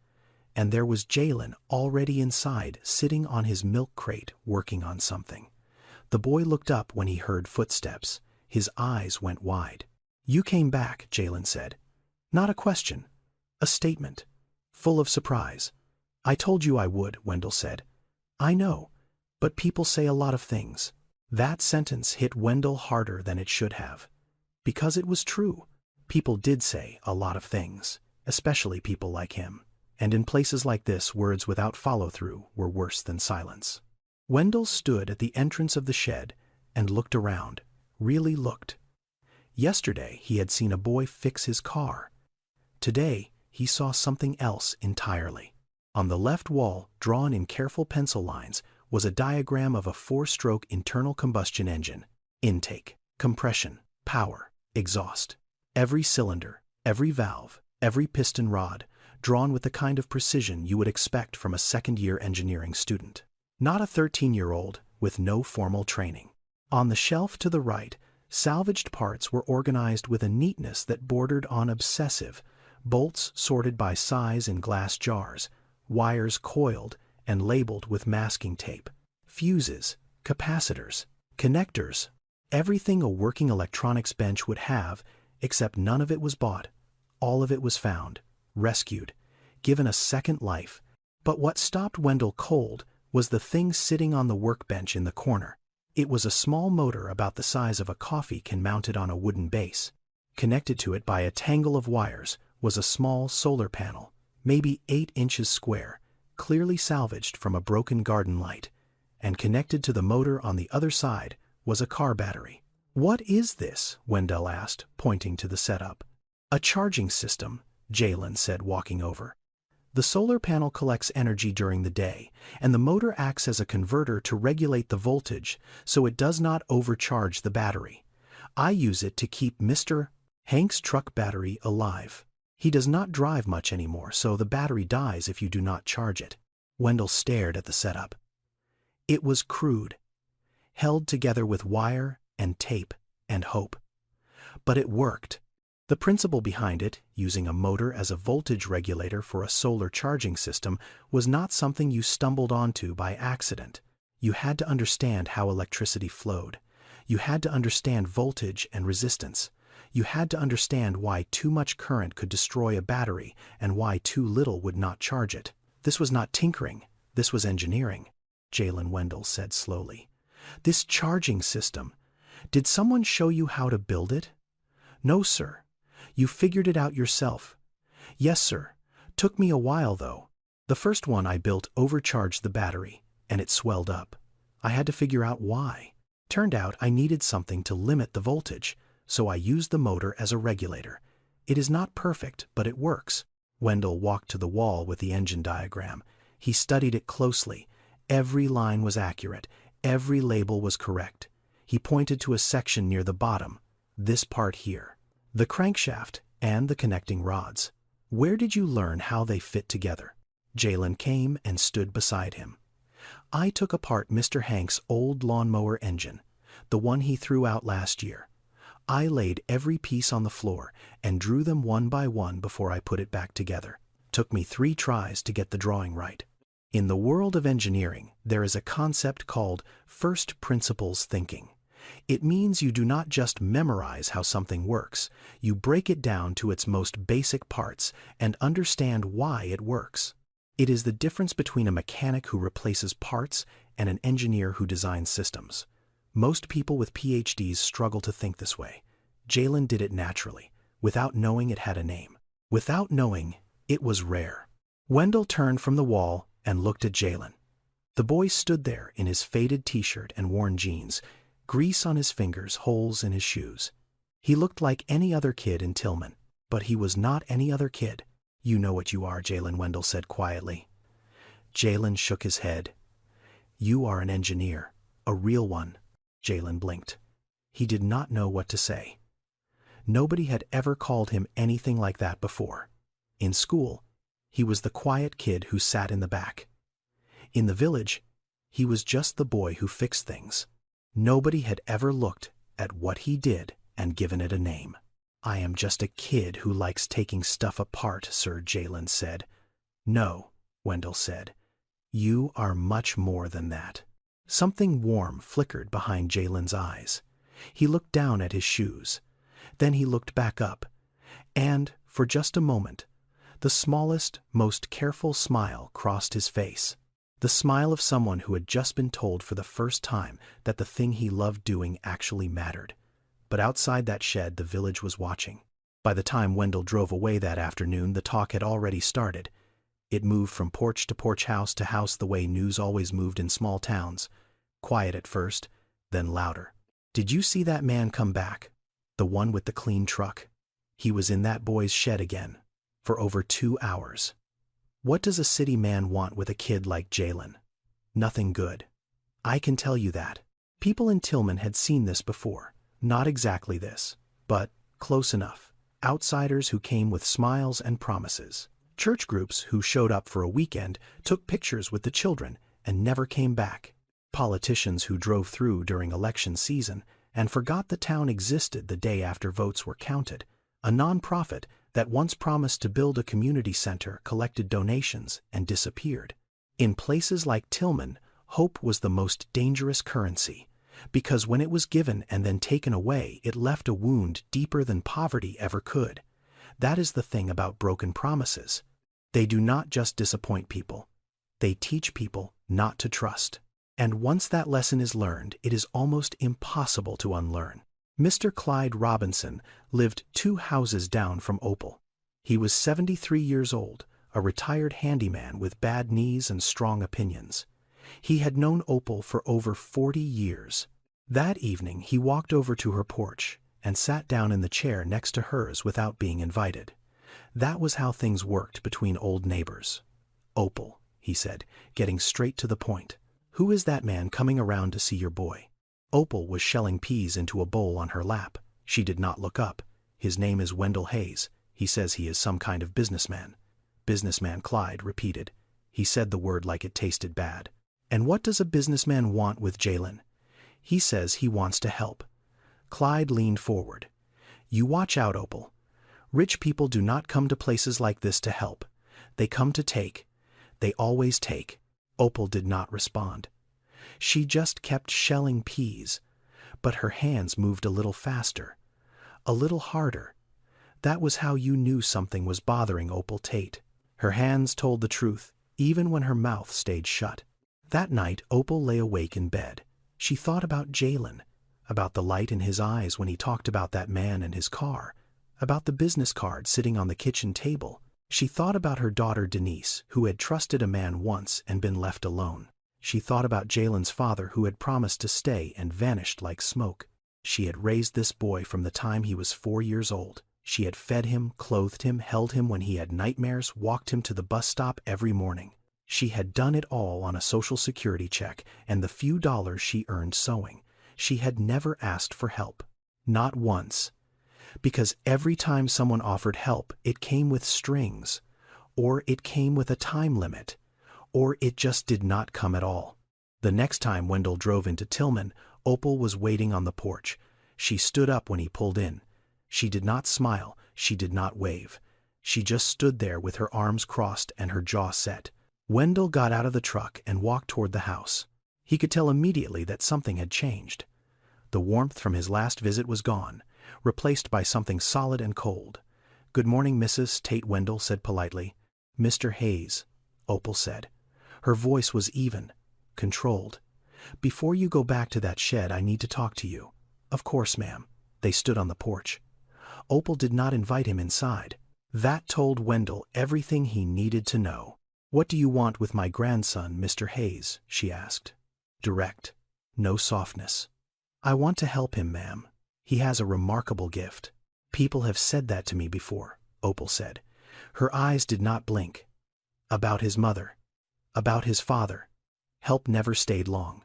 And there was Jalen already inside, sitting on his milk crate, working on something. The boy looked up when he heard footsteps. His eyes went wide. "You came back," Jalen said. Not a question, a statement, full of surprise. "I told you I would," Wendell said. "I know, but people say a lot of things." That sentence hit Wendell harder than it should have. Because it was true. People did say a lot of things, especially people like him. And in places like this, words without follow-through were worse than silence. Wendell stood at the entrance of the shed and looked around, really looked. Yesterday he had seen a boy fix his car. Today he saw something else entirely. On the left wall, drawn in careful pencil lines, was a diagram of a 4-stroke internal combustion engine. Intake, compression, power, exhaust. Every cylinder, every valve, every piston rod, drawn with the kind of precision you would expect from a second-year engineering student. Not a 13-year-old with no formal training. On the shelf to the right, salvaged parts were organized with a neatness that bordered on obsessive, bolts sorted by size in glass jars, wires coiled and labeled with masking tape, fuses, capacitors, connectors, everything a working electronics bench would have, except none of it was bought. All of it was found, rescued, given a second life. But what stopped Wendell cold was the thing sitting on the workbench in the corner. It was a small motor about the size of a coffee can mounted on a wooden base. Connected to it by a tangle of wires was a small solar panel, maybe 8 inches square, clearly salvaged from a broken garden light. And connected to the motor on the other side was a car battery. "What is this?" Wendell asked, pointing to the setup. "A charging system," Jalen said, walking over. "The solar panel collects energy during the day, and the motor acts as a converter to regulate the voltage so it does not overcharge the battery. I use it to keep Mr. Hank's truck battery alive. He does not drive much anymore, so the battery dies if you do not charge it." Wendell stared at the setup. It was crude, held together with wire and tape and hope. But it worked. The principle behind it, using a motor as a voltage regulator for a solar charging system, was not something you stumbled onto by accident. You had to understand how electricity flowed. You had to understand voltage and resistance. You had to understand why too much current could destroy a battery and why too little would not charge it. This was not tinkering, this was engineering, Jalen Wendell said slowly. "This charging system, did someone show you how to build it?" "No, sir. You figured it out yourself." "Yes, sir. Took me a while, though. The first one I built overcharged the battery, and it swelled up. I had to figure out why. Turned out I needed something to limit the voltage, so I used the motor as a regulator. It is not perfect, but it works." Wendell walked to the wall with the engine diagram. He studied it closely. Every line was accurate. Every label was correct. He pointed to a section near the bottom. "This part here. The crankshaft and the connecting rods. Where did you learn how they fit together?" Jalen came and stood beside him. "I took apart Mr. Hank's old lawnmower engine, the one he threw out last year. I laid every piece on the floor and drew them one by one before I put it back together. Took me 3 tries to get the drawing right." In the world of engineering, there is a concept called first principles thinking. It means you do not just memorize how something works, you break it down to its most basic parts and understand why it works. It is the difference between a mechanic who replaces parts and an engineer who designs systems. Most people with PhDs struggle to think this way. Jalen did it naturally, without knowing it had a name. Without knowing, it was rare. Wendell turned from the wall and looked at Jalen. The boy stood there in his faded t-shirt and worn jeans, grease on his fingers, holes in his shoes. He looked like any other kid in Tillman, but he was not any other kid. You know what you are, Jalen, Wendell said quietly. Jalen shook his head. You are an engineer, a real one. Jalen blinked. He did not know what to say. Nobody had ever called him anything like that before. In school, he was the quiet kid who sat in the back. In the village, he was just the boy who fixed things. Nobody had ever looked at what he did and given it a name. I am just a kid who likes taking stuff apart, Sir, Jalen said. No, Wendell said. You are much more than that. Something warm flickered behind Jalen's eyes. He looked down at his shoes. Then he looked back up. And, for just a moment, the smallest, most careful smile crossed his face. The smile of someone who had just been told for the first time that the thing he loved doing actually mattered. But outside that shed, the village was watching. By the time Wendell drove away that afternoon, the talk had already started. It moved from porch to porch, house to house, the way news always moved in small towns. Quiet at first, then louder. Did you see that man come back? The one with the clean truck? He was in that boy's shed again, for over 2 hours. What does a city man want with a kid like Jalen? Nothing good. I can tell you that. People in Tillman had seen this before. Not exactly this, but close enough. Outsiders who came with smiles and promises. Church groups who showed up for a weekend, took pictures with the children, and never came back. Politicians who drove through during election season and forgot the town existed the day after votes were counted. A nonprofit that once promised to build a community center collected donations and disappeared. In places like Tillman, hope was the most dangerous currency, because when it was given and then taken away, it left a wound deeper than poverty ever could. That is the thing about broken promises. They do not just disappoint people. They teach people not to trust. And once that lesson is learned, it is almost impossible to unlearn. Mr. Clyde Robinson lived 2 houses down from Opal. He was 73 years old, a retired handyman with bad knees and strong opinions. He had known Opal for over 40 years. That evening he walked over to her porch and sat down in the chair next to hers without being invited. That was how things worked between old neighbors. Opal, he said, getting straight to the point. Who is that man coming around to see your boy? Opal was shelling peas into a bowl on her lap. She did not look up. His name is Wendell Hayes. He says he is some kind of businessman. Businessman, Clyde repeated. He said the word like it tasted bad. And what does a businessman want with Jalen? He says he wants to help. Clyde leaned forward. You watch out, Opal. Rich people do not come to places like this to help. They come to take. They always take. Opal did not respond. She just kept shelling peas, but her hands moved a little faster, a little harder. That was how you knew something was bothering Opal Tate. Her hands told the truth, even when her mouth stayed shut. That night, Opal lay awake in bed. She thought about Jalen, about the light in his eyes when he talked about that man and his car, about the business card sitting on the kitchen table. She thought about her daughter Denise, who had trusted a man once and been left alone. She thought about Jalen's father, who had promised to stay and vanished like smoke. She had raised this boy from the time he was 4 years old. She had fed him, clothed him, held him when he had nightmares, walked him to the bus stop every morning. She had done it all on a Social Security check and the few dollars she earned sewing. She had never asked for help. Not once. Because every time someone offered help, it came with strings, or it came with a time limit, or it just did not come at all. The next time Wendell drove into Tillman, Opal was waiting on the porch. She stood up when he pulled in. She did not smile, she did not wave. She just stood there with her arms crossed and her jaw set. Wendell got out of the truck and walked toward the house. He could tell immediately that something had changed. The warmth from his last visit was gone, replaced by something solid and cold. "Good morning, Mrs. Tate," Wendell said politely. "Mr. Hayes," Opal said. Her voice was even, controlled. "Before you go back to that shed, I need to talk to you." "Of course, ma'am." They stood on the porch. Opal did not invite him inside. That told Wendell everything he needed to know. "What do you want with my grandson, Mr. Hayes?" she asked. Direct. No softness. "I want to help him, ma'am. He has a remarkable gift." "People have said that to me before," Opal said. Her eyes did not blink. About his mother. About his father. Help never stayed long.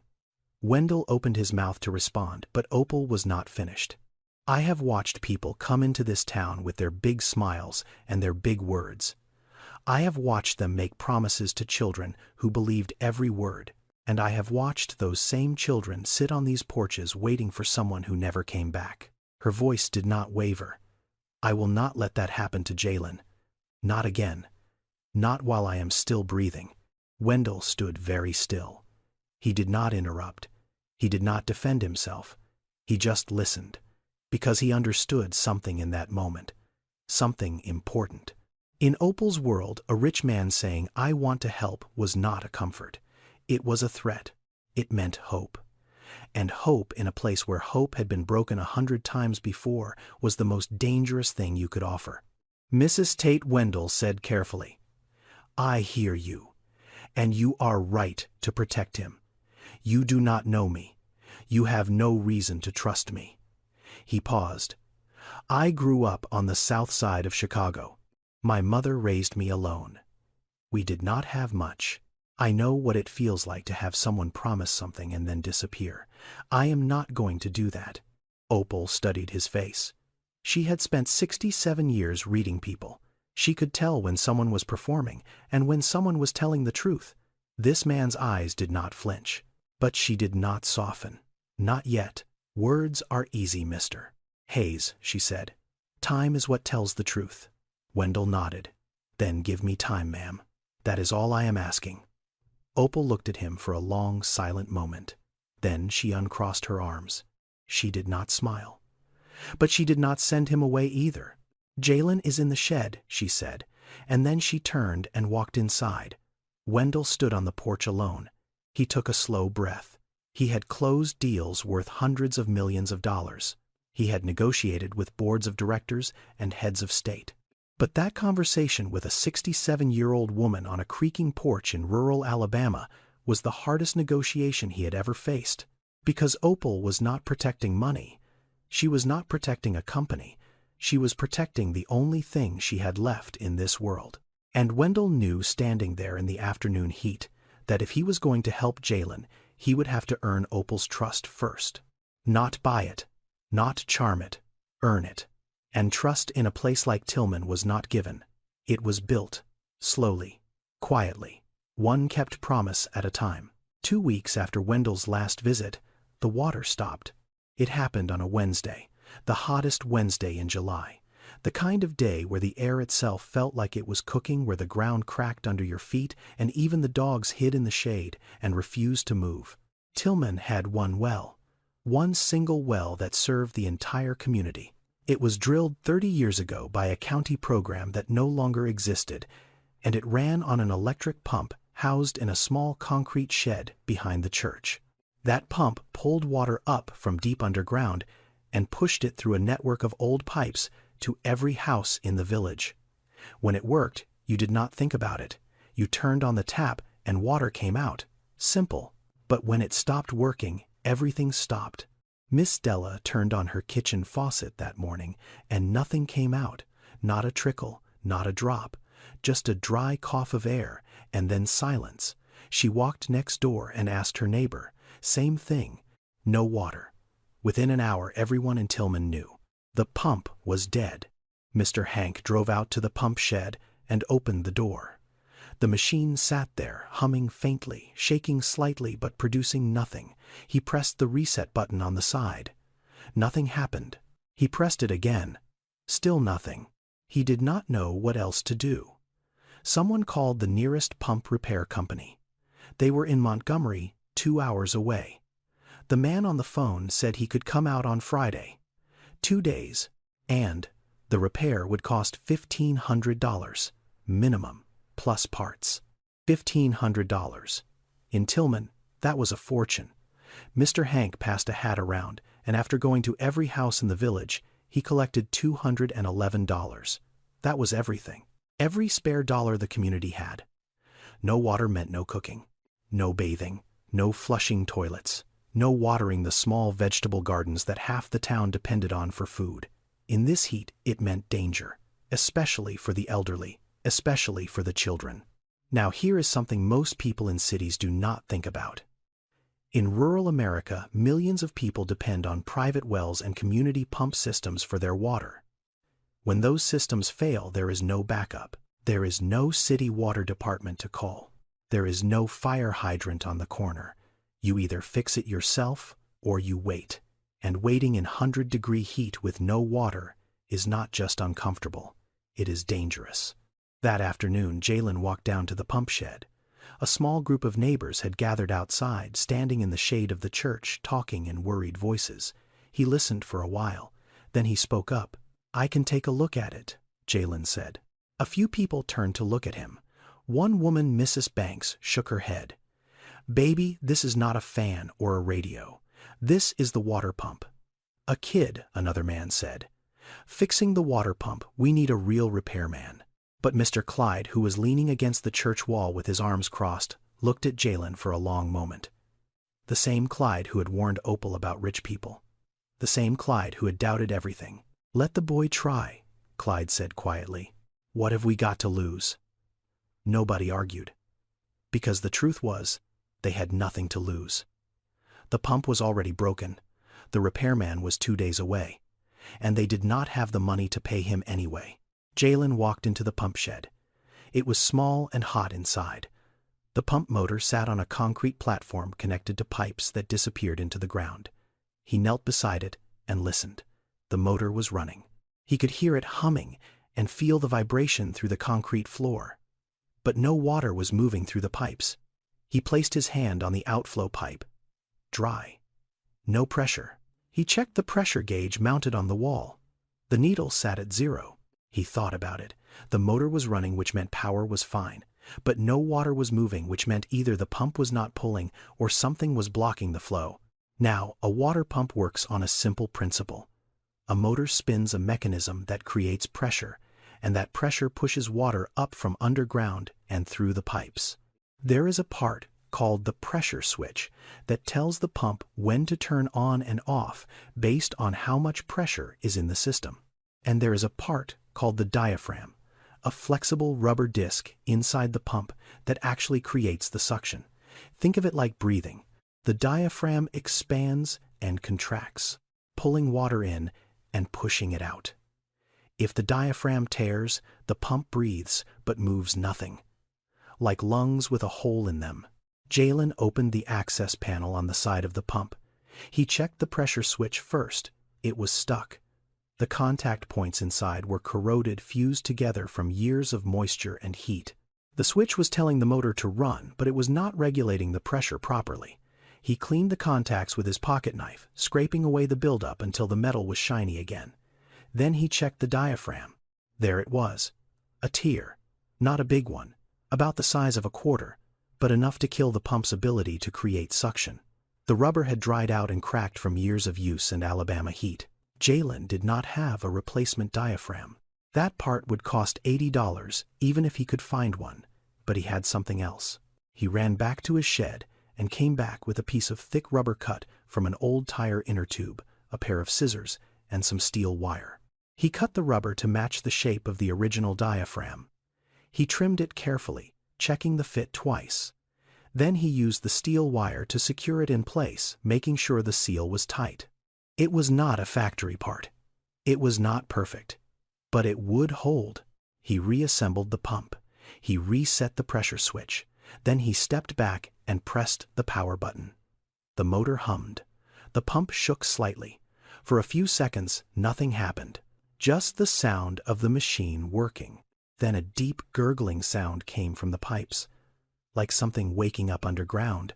Wendell opened his mouth to respond, but Opal was not finished. I have watched people come into this town with their big smiles and their big words. I have watched them make promises to children who believed every word, and I have watched those same children sit on these porches waiting for someone who never came back. Her voice did not waver. I will not let that happen to Jalen. Not again. Not while I am still breathing. Wendell stood very still. He did not interrupt. He did not defend himself. He just listened, because he understood something in that moment. Something important. In Opal's world, a rich man saying, "I want to help," was not a comfort. It was a threat. It meant hope. And hope in a place where hope had been broken 100 times before was the most dangerous thing you could offer. Mrs. Tate Wendell said carefully, "I hear you, and you are right to protect him. You do not know me. You have no reason to trust me." He paused. "I grew up on the south side of Chicago. My mother raised me alone. We did not have much. I know what it feels like to have someone promise something and then disappear. I am not going to do that." Opal studied his face. She had spent 67 years reading people. She could tell when someone was performing and when someone was telling the truth. This man's eyes did not flinch. But she did not soften. "Not yet. Words are easy, Mr. Hayes," she said. "Time is what tells the truth." Wendell nodded. "Then give me time, ma'am. That is all I am asking." Opal looked at him for a long, silent moment. Then she uncrossed her arms. She did not smile. But she did not send him away either. "Jalen is in the shed," she said, and then she turned and walked inside. Wendell stood on the porch alone. He took a slow breath. He had closed deals worth hundreds of millions of dollars. He had negotiated with boards of directors and heads of state. But that conversation with a 67-year-old woman on a creaking porch in rural Alabama was the hardest negotiation he had ever faced. Because Opal was not protecting money. She was not protecting a company. She was protecting the only thing she had left in this world. And Wendell knew, standing there in the afternoon heat, that if he was going to help Jalen, he would have to earn Opal's trust first. Not buy it. Not charm it. Earn it. And trust in a place like Tillman was not given. It was built. Slowly. Quietly. One kept promise at a time. 2 weeks after Wendell's last visit, the water stopped. It happened on a Wednesday, the hottest Wednesday in July. The kind of day where the air itself felt like it was cooking, where the ground cracked under your feet and even the dogs hid in the shade and refused to move. Tillman had one well. One single well that served the entire community. It was drilled 30 years ago by a county program that no longer existed, and it ran on an electric pump housed in a small concrete shed behind the church. That pump pulled water up from deep underground and pushed it through a network of old pipes to every house in the village. When it worked, you did not think about it. You turned on the tap and water came out. Simple. But when it stopped working, everything stopped. Miss Della turned on her kitchen faucet that morning, and nothing came out. Not a trickle, not a drop. Just a dry cough of air, and then silence. She walked next door and asked her neighbor. Same thing. No water. Within an hour, everyone in Tillman knew. The pump was dead. Mr. Hank drove out to the pump shed and opened the door. The machine sat there, humming faintly, shaking slightly but producing nothing. He pressed the reset button on the side. Nothing happened. He pressed it again. Still nothing. He did not know what else to do. Someone called the nearest pump repair company. They were in Montgomery, 2 hours away. The man on the phone said he could come out on Friday. 2 days, and the repair would cost $1,500, minimum, plus parts. $1,500. In Tillman, that was a fortune. Mr. Hank passed a hat around, and after going to every house in the village, he collected $211. That was everything. Every spare dollar the community had. No water meant no cooking. No bathing. No flushing toilets. No watering the small vegetable gardens that half the town depended on for food. In this heat, it meant danger, especially for the elderly. especially for the children. Now here is something most people in cities do not think about. In rural America, millions of people depend on private wells and community pump systems for their water. When those systems fail, there is no backup. There is no city water department to call. There is no fire hydrant on the corner. You either fix it yourself or you wait. And waiting in 100-degree heat with no water is not just uncomfortable, it is dangerous. That afternoon, Jalen walked down to the pump shed. A small group of neighbors had gathered outside, standing in the shade of the church, talking in worried voices. He listened for a while. Then he spoke up. "I can take a look at it," Jalen said. A few people turned to look at him. One woman, Mrs. Banks, shook her head. "Baby, this is not a fan or a radio. This is the water pump." "A kid," another man said. "Fixing the water pump, we need a real repairman." But Mr. Clyde, who was leaning against the church wall with his arms crossed, looked at Jalen for a long moment. The same Clyde who had warned Opal about rich people. The same Clyde who had doubted everything. "Let the boy try," Clyde said quietly. "What have we got to lose?" Nobody argued. Because the truth was, they had nothing to lose. The pump was already broken. The repairman was 2 days away. And they did not have the money to pay him anyway. Jalen walked into the pump shed. It was small and hot inside. The pump motor sat on a concrete platform connected to pipes that disappeared into the ground. He knelt beside it and listened. The motor was running. He could hear it humming and feel the vibration through the concrete floor. But no water was moving through the pipes. He placed his hand on the outflow pipe. Dry. No pressure. He checked the pressure gauge mounted on the wall. The needle sat at 0. He thought about it. The motor was running, which meant power was fine. But no water was moving, which meant either the pump was not pulling or something was blocking the flow. Now, a water pump works on a simple principle. A motor spins a mechanism that creates pressure, and that pressure pushes water up from underground and through the pipes. There is a part called the pressure switch that tells the pump when to turn on and off based on how much pressure is in the system. And there is a part called the diaphragm, a flexible rubber disc inside the pump that actually creates the suction. Think of it like breathing. The diaphragm expands and contracts, pulling water in and pushing it out. If the diaphragm tears, the pump breathes but moves nothing. Like lungs with a hole in them. Jalen opened the access panel on the side of the pump. He checked the pressure switch first. It was stuck. The contact points inside were corroded, fused together from years of moisture and heat. The switch was telling the motor to run, but it was not regulating the pressure properly. He cleaned the contacts with his pocket knife, scraping away the buildup until the metal was shiny again. Then he checked the diaphragm. There it was. A tear. Not a big one, about the size of a quarter, but enough to kill the pump's ability to create suction. The rubber had dried out and cracked from years of use and Alabama heat. Jalen did not have a replacement diaphragm. That part would cost $80 even if he could find one, but he had something else. He ran back to his shed and came back with a piece of thick rubber cut from an old tire inner tube, a pair of scissors, and some steel wire. He cut the rubber to match the shape of the original diaphragm. He trimmed it carefully, checking the fit twice. Then he used the steel wire to secure it in place, making sure the seal was tight. It was not a factory part. It was not perfect. But it would hold. He reassembled the pump. He reset the pressure switch. Then he stepped back and pressed the power button. The motor hummed. The pump shook slightly. For a few seconds, nothing happened. Just the sound of the machine working. Then a deep gurgling sound came from the pipes, like something waking up underground.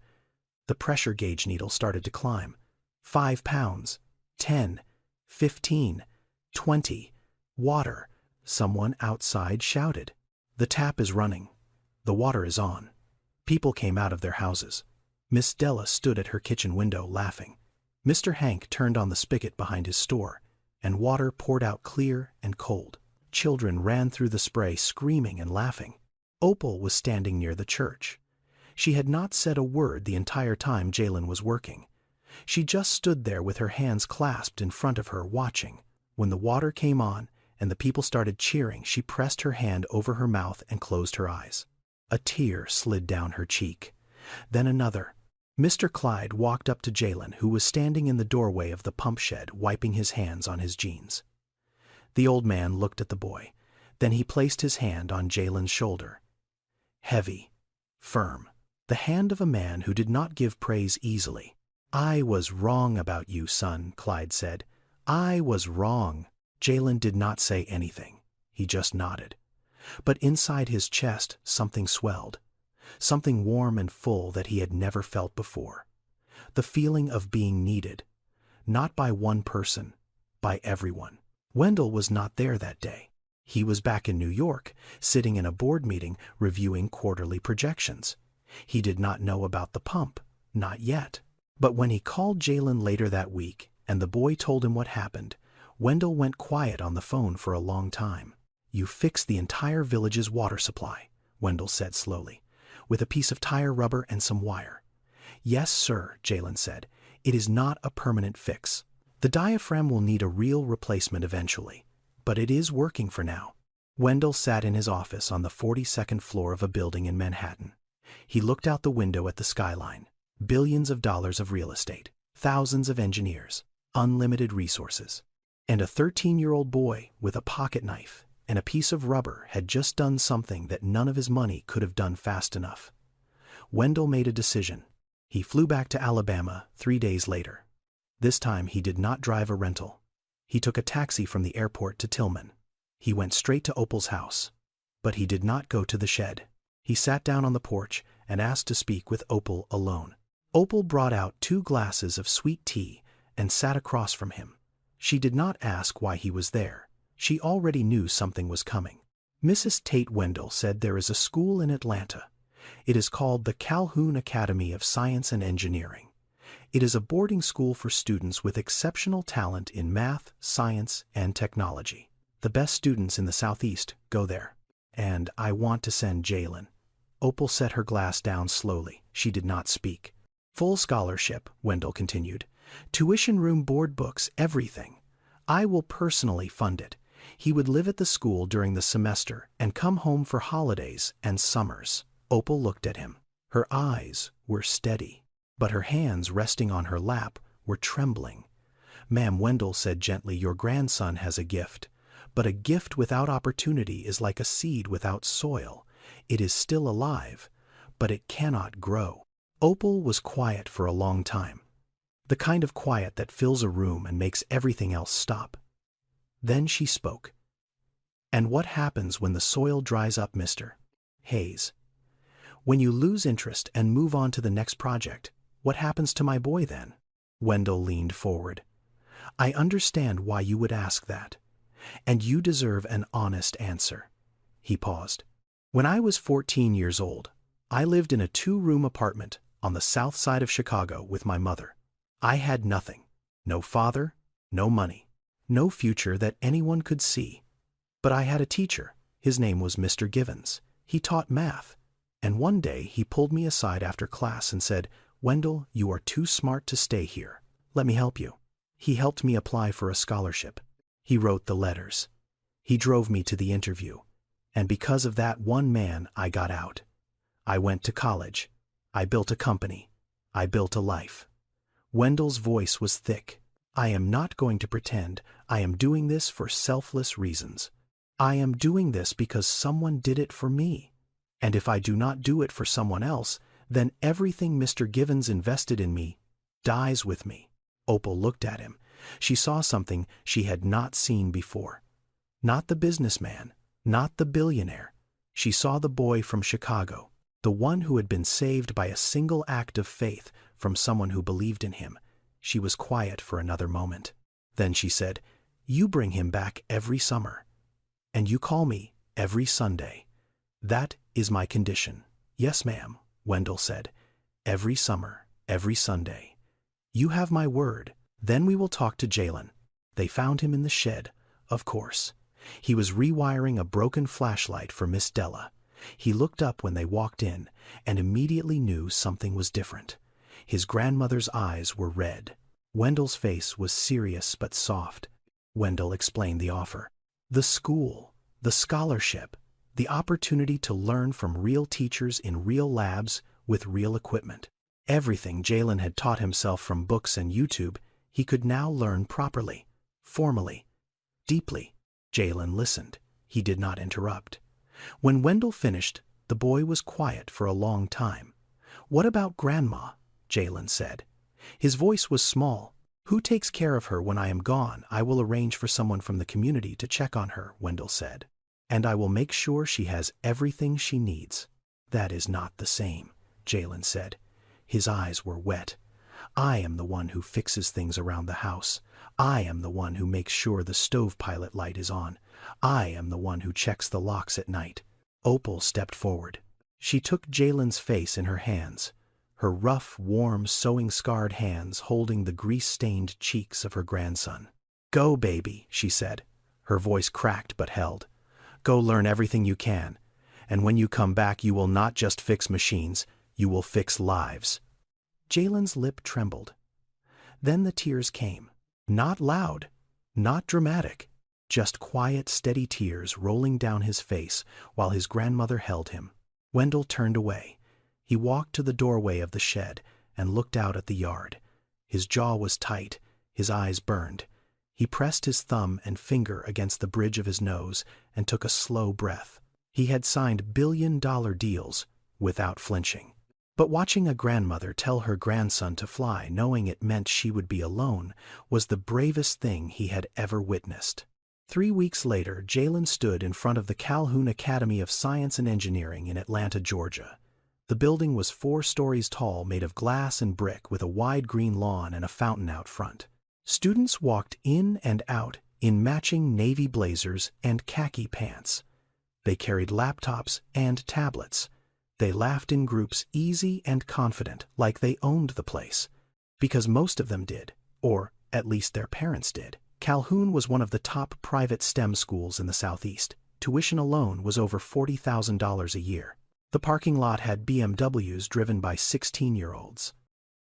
The pressure gauge needle started to climb. 5 pounds. 10, 15, 20. Water. Someone outside shouted. The tap is running. The water is on. People came out of their houses. Miss Della stood at her kitchen window laughing. Mr. Hank turned on the spigot behind his store, and water poured out clear and cold. Children ran through the spray screaming and laughing. Opal was standing near the church. She had not said a word the entire time Jalen was working. She just stood there with her hands clasped in front of her watching. When the water came on and the people started cheering. She pressed her hand over her mouth and closed her eyes. A tear slid down her cheek. Then another. Mr. Clyde walked up to Jalen, who was standing in the doorway of the pump shed, wiping his hands on his jeans. The old man looked at the boy. Then he placed his hand on Jalen's shoulder. Heavy, firm, the hand of a man who did not give praise easily. "I was wrong about you, son," Clyde said. "I was wrong." Jalen did not say anything. He just nodded. But inside his chest, something swelled. Something warm and full that he had never felt before. The feeling of being needed. Not by one person, by everyone. Wendell was not there that day. He was back in New York, sitting in a board meeting reviewing quarterly projections. He did not know about the pump, not yet. But when he called Jalen later that week and the boy told him what happened, Wendell went quiet on the phone for a long time. "You fixed the entire village's water supply," Wendell said slowly, "with a piece of tire rubber and some wire." "Yes, sir," Jalen said. "It is not a permanent fix. The diaphragm will need a real replacement eventually, but it is working for now." Wendell sat in his office on the 42nd floor of a building in Manhattan. He looked out the window at the skyline. Billions of dollars of real estate, thousands of engineers, unlimited resources. And a 13-year-old boy with a pocket knife and a piece of rubber had just done something that none of his money could have done fast enough. Wendell made a decision. He flew back to Alabama 3 days later. This time he did not drive a rental. He took a taxi from the airport to Tillman. He went straight to Opal's house. But he did not go to the shed. He sat down on the porch and asked to speak with Opal alone. Opal brought out 2 glasses of sweet tea and sat across from him. She did not ask why he was there. She already knew something was coming. "Mrs. Tate," Wendell said, "there is a school in Atlanta. It is called the Calhoun Academy of Science and Engineering. It is a boarding school for students with exceptional talent in math, science, and technology. The best students in the Southeast go there. And I want to send Jalen." Opal set her glass down slowly. She did not speak. "Full scholarship," Wendell continued. "Tuition, room, board, books, everything. I will personally fund it. He would live at the school during the semester and come home for holidays and summers." Opal looked at him. Her eyes were steady, but her hands resting on her lap were trembling. "Ma'am," Wendell said gently, "your grandson has a gift. But a gift without opportunity is like a seed without soil. It is still alive, but it cannot grow." Opal was quiet for a long time. The kind of quiet that fills a room and makes everything else stop. Then she spoke. "And what happens when the soil dries up, Mr. Hayes? When you lose interest and move on to the next project, what happens to my boy then?" Wendell leaned forward. "I understand why you would ask that. And you deserve an honest answer." He paused. "When I was 14 years old, I lived in a 2-room apartment on the south side of Chicago with my mother. I had nothing. No father, no money, no future that anyone could see. But I had a teacher. His name was Mr. Givens. He taught math. And one day he pulled me aside after class and said, 'Wendell, you are too smart to stay here. Let me help you.' He helped me apply for a scholarship. He wrote the letters. He drove me to the interview. And because of that one man, I got out. I went to college. I built a company. I built a life." Wendell's voice was thick. "I am not going to pretend I am doing this for selfless reasons. I am doing this because someone did it for me. And if I do not do it for someone else, then everything Mr. Givens invested in me dies with me." Opal looked at him. She saw something she had not seen before. Not the businessman, not the billionaire. She saw the boy from Chicago, the one who had been saved by a single act of faith from someone who believed in him. She was quiet for another moment. Then she said, "You bring him back every summer. And you call me every Sunday. That is my condition." "Yes, ma'am," Wendell said. "Every summer, every Sunday. You have my word. Then we will talk to Jalen." They found him in the shed, of course. He was rewiring a broken flashlight for Miss Della. He looked up when they walked in and immediately knew something was different. His grandmother's eyes were red. Wendell's face was serious but soft. Wendell explained the offer. The school, the scholarship, the opportunity to learn from real teachers in real labs with real equipment. Everything Jalen had taught himself from books and YouTube, he could now learn properly, formally, deeply. Jalen listened. He did not interrupt. When Wendell finished, the boy was quiet for a long time. "What about Grandma?" Jalen said. His voice was small. "Who takes care of her when I am gone? I will arrange for someone from the community to check on her," Wendell said. "And I will make sure she has everything she needs." "That is not the same," Jalen said. His eyes were wet. "I am the one who fixes things around the house. I am the one who makes sure the stove pilot light is on. I am the one who checks the locks at night." Opal stepped forward. She took Jalen's face in her hands, her rough, warm, sewing-scarred hands holding the grease-stained cheeks of her grandson. "Go, baby," she said. Her voice cracked but held. "Go learn everything you can. And when you come back, you will not just fix machines, you will fix lives." Jalen's lip trembled. Then the tears came. Not loud, not dramatic, just quiet, steady tears rolling down his face while his grandmother held him. Wendell turned away. He walked to the doorway of the shed and looked out at the yard. His jaw was tight, his eyes burned. He pressed his thumb and finger against the bridge of his nose and took a slow breath. He had signed billion-dollar deals without flinching. But watching a grandmother tell her grandson to fly, knowing it meant she would be alone, was the bravest thing he had ever witnessed. 3 weeks later, Jalen stood in front of the Calhoun Academy of Science and Engineering in Atlanta, Georgia. The building was 4 stories tall, made of glass and brick, with a wide green lawn and a fountain out front. Students walked in and out in matching navy blazers and khaki pants. They carried laptops and tablets. They laughed in groups, easy and confident, like they owned the place. Because most of them did, or at least their parents did. Calhoun was one of the top private STEM schools in the Southeast. Tuition alone was over $40,000 a year. The parking lot had BMWs driven by 16-year-olds.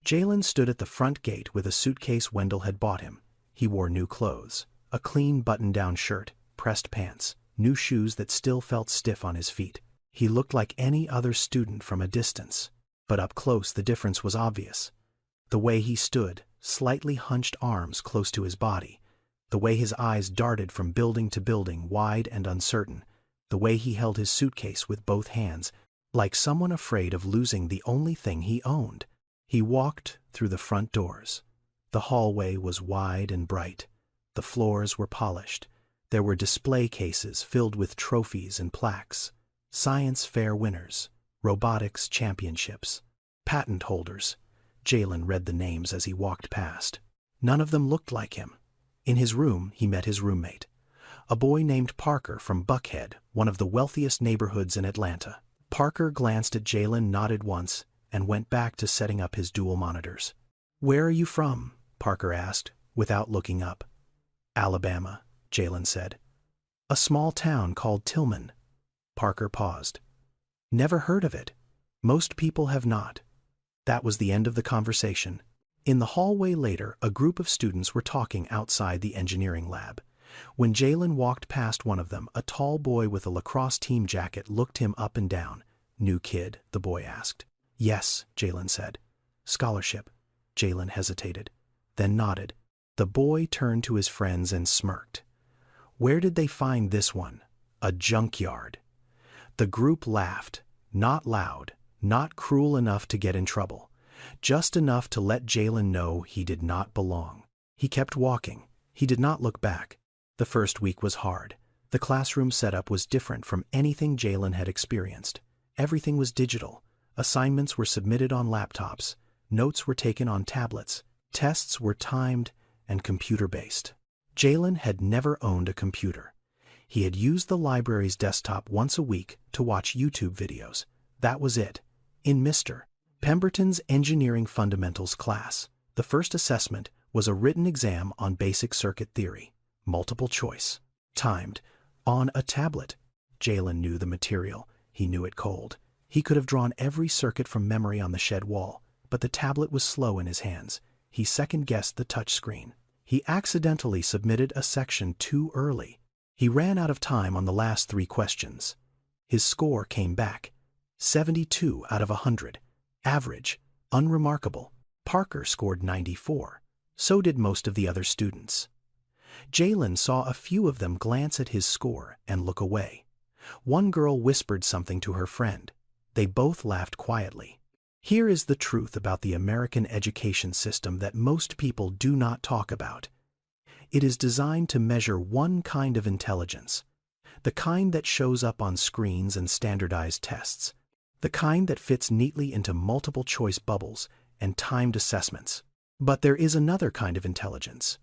Jalen stood at the front gate with a suitcase Wendell had bought him. He wore new clothes, a clean button-down shirt, pressed pants, new shoes that still felt stiff on his feet. He looked like any other student from a distance, but up close the difference was obvious. The way he stood, slightly hunched arms close to his body, the way his eyes darted from building to building, wide and uncertain, the way he held his suitcase with both hands, like someone afraid of losing the only thing he owned. He walked through the front doors. The hallway was wide and bright. The floors were polished. There were display cases filled with trophies and plaques. Science fair winners, robotics championships, patent holders. Jalen read the names as he walked past. None of them looked like him. In his room, he met his roommate, a boy named Parker from Buckhead, one of the wealthiest neighborhoods in Atlanta. Parker glanced at Jalen, nodded once, and went back to setting up his dual monitors. "Where are you from?" Parker asked, without looking up. "Alabama," Jalen said. "A small town called Tillman." Parker paused. "Never heard of it. Most people have not." That was the end of the conversation. In the hallway later, a group of students were talking outside the engineering lab. When Jalen walked past one of them, a tall boy with a lacrosse team jacket looked him up and down. "New kid?" the boy asked. "Yes," Jalen said. "Scholarship." Jalen hesitated, then nodded. The boy turned to his friends and smirked. "Where did they find this one?" "A junkyard." The group laughed, not loud, not cruel enough to get in trouble, just enough to let Jalen know he did not belong. He kept walking. He did not look back. The first week was hard. The classroom setup was different from anything Jalen had experienced. Everything was digital. Assignments were submitted on laptops. Notes were taken on tablets. Tests were timed and computer-based. Jalen had never owned a computer. He had used the library's desktop once a week to watch YouTube videos. That was it. In Mr. Pemberton's Engineering Fundamentals class, the first assessment was a written exam on basic circuit theory, multiple choice, timed, on a tablet. Jalen knew the material. He knew it cold. He could have drawn every circuit from memory on the shed wall, but the tablet was slow in his hands. He second-guessed the touchscreen. He accidentally submitted a section too early. He ran out of time on the last 3 questions. His score came back 72 out of 100. Average, unremarkable. Parker scored 94. So did most of the other students. Jalen saw a few of them glance at his score and look away. One girl whispered something to her friend. They both laughed quietly. Here is the truth about the American education system that most people do not talk about. It is designed to measure one kind of intelligence, the kind that shows up on screens and standardized tests, the kind that fits neatly into multiple-choice bubbles and timed assessments. But there is another kind of intelligence,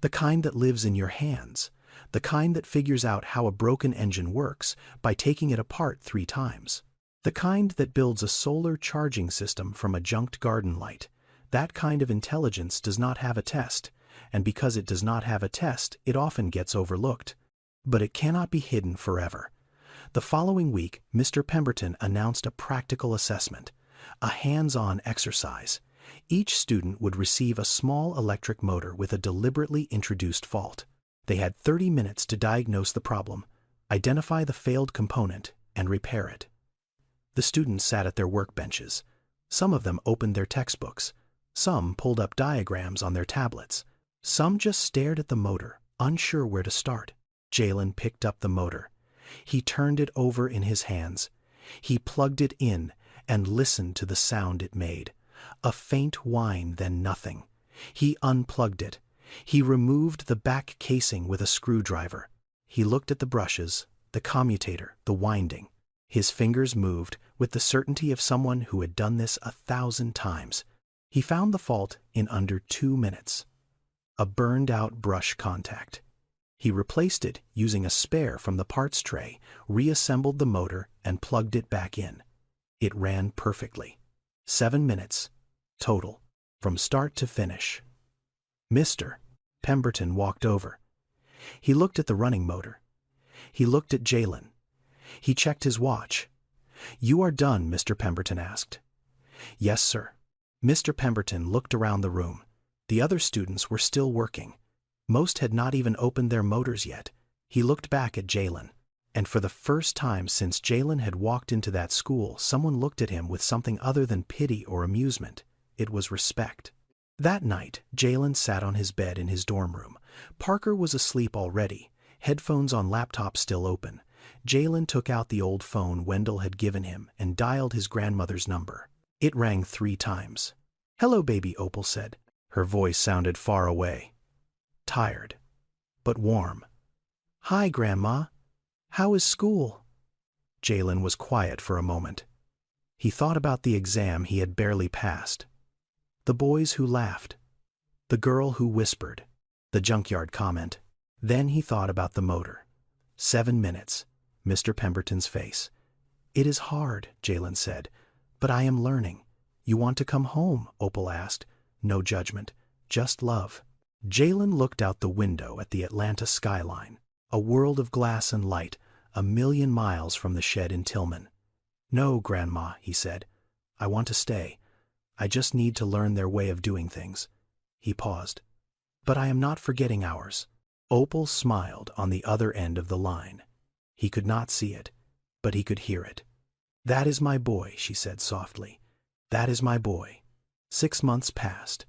the kind that lives in your hands, the kind that figures out how a broken engine works by taking it apart 3 times, the kind that builds a solar charging system from a junked garden light. That kind of intelligence does not have a test, and because it does not have a test, it often gets overlooked. But it cannot be hidden forever. The following week, Mr. Pemberton announced a practical assessment, a hands-on exercise. Each student would receive a small electric motor with a deliberately introduced fault. They had 30 minutes to diagnose the problem, identify the failed component, and repair it. The students sat at their workbenches. Some of them opened their textbooks. Some pulled up diagrams on their tablets. Some just stared at the motor, unsure where to start. Jalen picked up the motor. He turned it over in his hands. He plugged it in and listened to the sound it made. A faint whine, then nothing. He unplugged it. He removed the back casing with a screwdriver. He looked at the brushes, the commutator, the winding. His fingers moved with the certainty of someone who had done this 1,000 times. He found the fault in under 2 minutes. A burned-out brush contact. He replaced it using a spare from the parts tray, reassembled the motor, and plugged it back in. It ran perfectly. 7 minutes, total, from start to finish. Mr. Pemberton walked over. He looked at the running motor. He looked at Jalen. He checked his watch. "You are done?" Mr. Pemberton asked. "Yes, sir." Mr. Pemberton looked around the room. The other students were still working. Most had not even opened their motors yet. He looked back at Jalen. And for the first time since Jalen had walked into that school, someone looked at him with something other than pity or amusement. It was respect. That night, Jalen sat on his bed in his dorm room. Parker was asleep already, headphones on laptop still open. Jalen took out the old phone Wendell had given him and dialed his grandmother's number. It rang 3 times. "Hello, baby," Opal said. Her voice sounded far away. Tired, but warm. "Hi, Grandma. How is school?" Jalen was quiet for a moment. He thought about the exam he had barely passed. The boys who laughed. The girl who whispered. The junkyard comment. Then he thought about the motor. 7 minutes. Mr. Pemberton's face. "It is hard," Jalen said, "but I am learning." "You want to come home?" Opal asked. No judgment, just love. Jalen looked out the window at the Atlanta skyline, a world of glass and light, 1,000,000 miles from the shed in Tillman. "No, Grandma," he said. "I want to stay. I just need to learn their way of doing things." He paused. "But I am not forgetting ours." Opal smiled on the other end of the line. He could not see it, but he could hear it. "That is my boy," she said softly. "That is my boy." 6 months passed,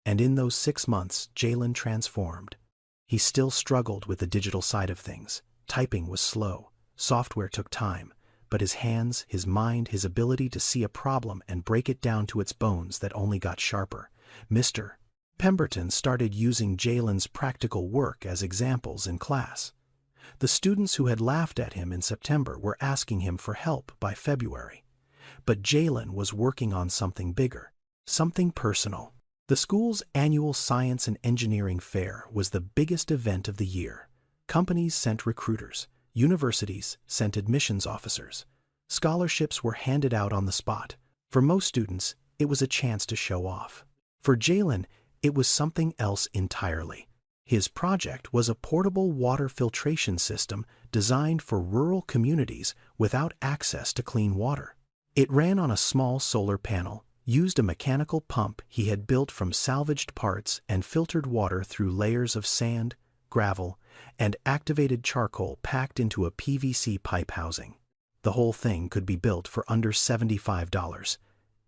and in those 6 months Jalen transformed. He still struggled with the digital side of things. Typing was slow, software took time, but his hands, his mind, his ability to see a problem and break it down to its bones that only got sharper. Mr. Pemberton started using Jalen's practical work as examples in class. The students who had laughed at him in September were asking him for help by February. But Jalen was working on something bigger, something personal. The school's annual Science and Engineering Fair was the biggest event of the year. Companies sent recruiters. Universities sent admissions officers. Scholarships were handed out on the spot. For most students, it was a chance to show off. For Jalen, it was something else entirely. His project was a portable water filtration system designed for rural communities without access to clean water. It ran on a small solar panel, used a mechanical pump he had built from salvaged parts, and filtered water through layers of sand, gravel, and activated charcoal packed into a PVC pipe housing. The whole thing could be built for under $75.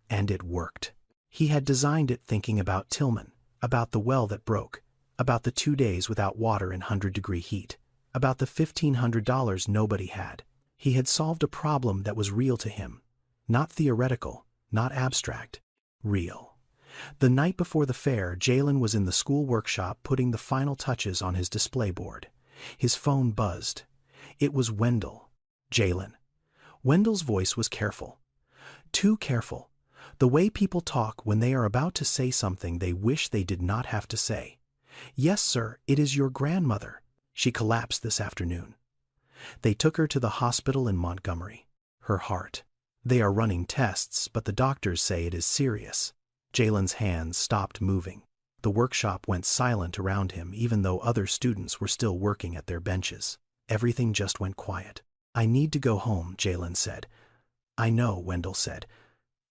And it worked. He had designed it thinking about Tillman, about the well that broke, about the 2 days without water in 100-degree heat, about the $1,500 nobody had. He had solved a problem that was real to him. Not theoretical, not abstract. Real. The night before the fair, Jalen was in the school workshop putting the final touches on his display board. His phone buzzed. It was Wendell. Jalen. Wendell's voice was careful. Too careful. The way people talk when they are about to say something they wish they did not have to say. Yes, sir, it is your grandmother. She collapsed this afternoon. They took her to the hospital in Montgomery. Her heart. They are running tests, but the doctors say it is serious. Jalen's hands stopped moving. The workshop went silent around him even though other students were still working at their benches. Everything just went quiet. I need to go home, Jalen said. I know, Wendell said.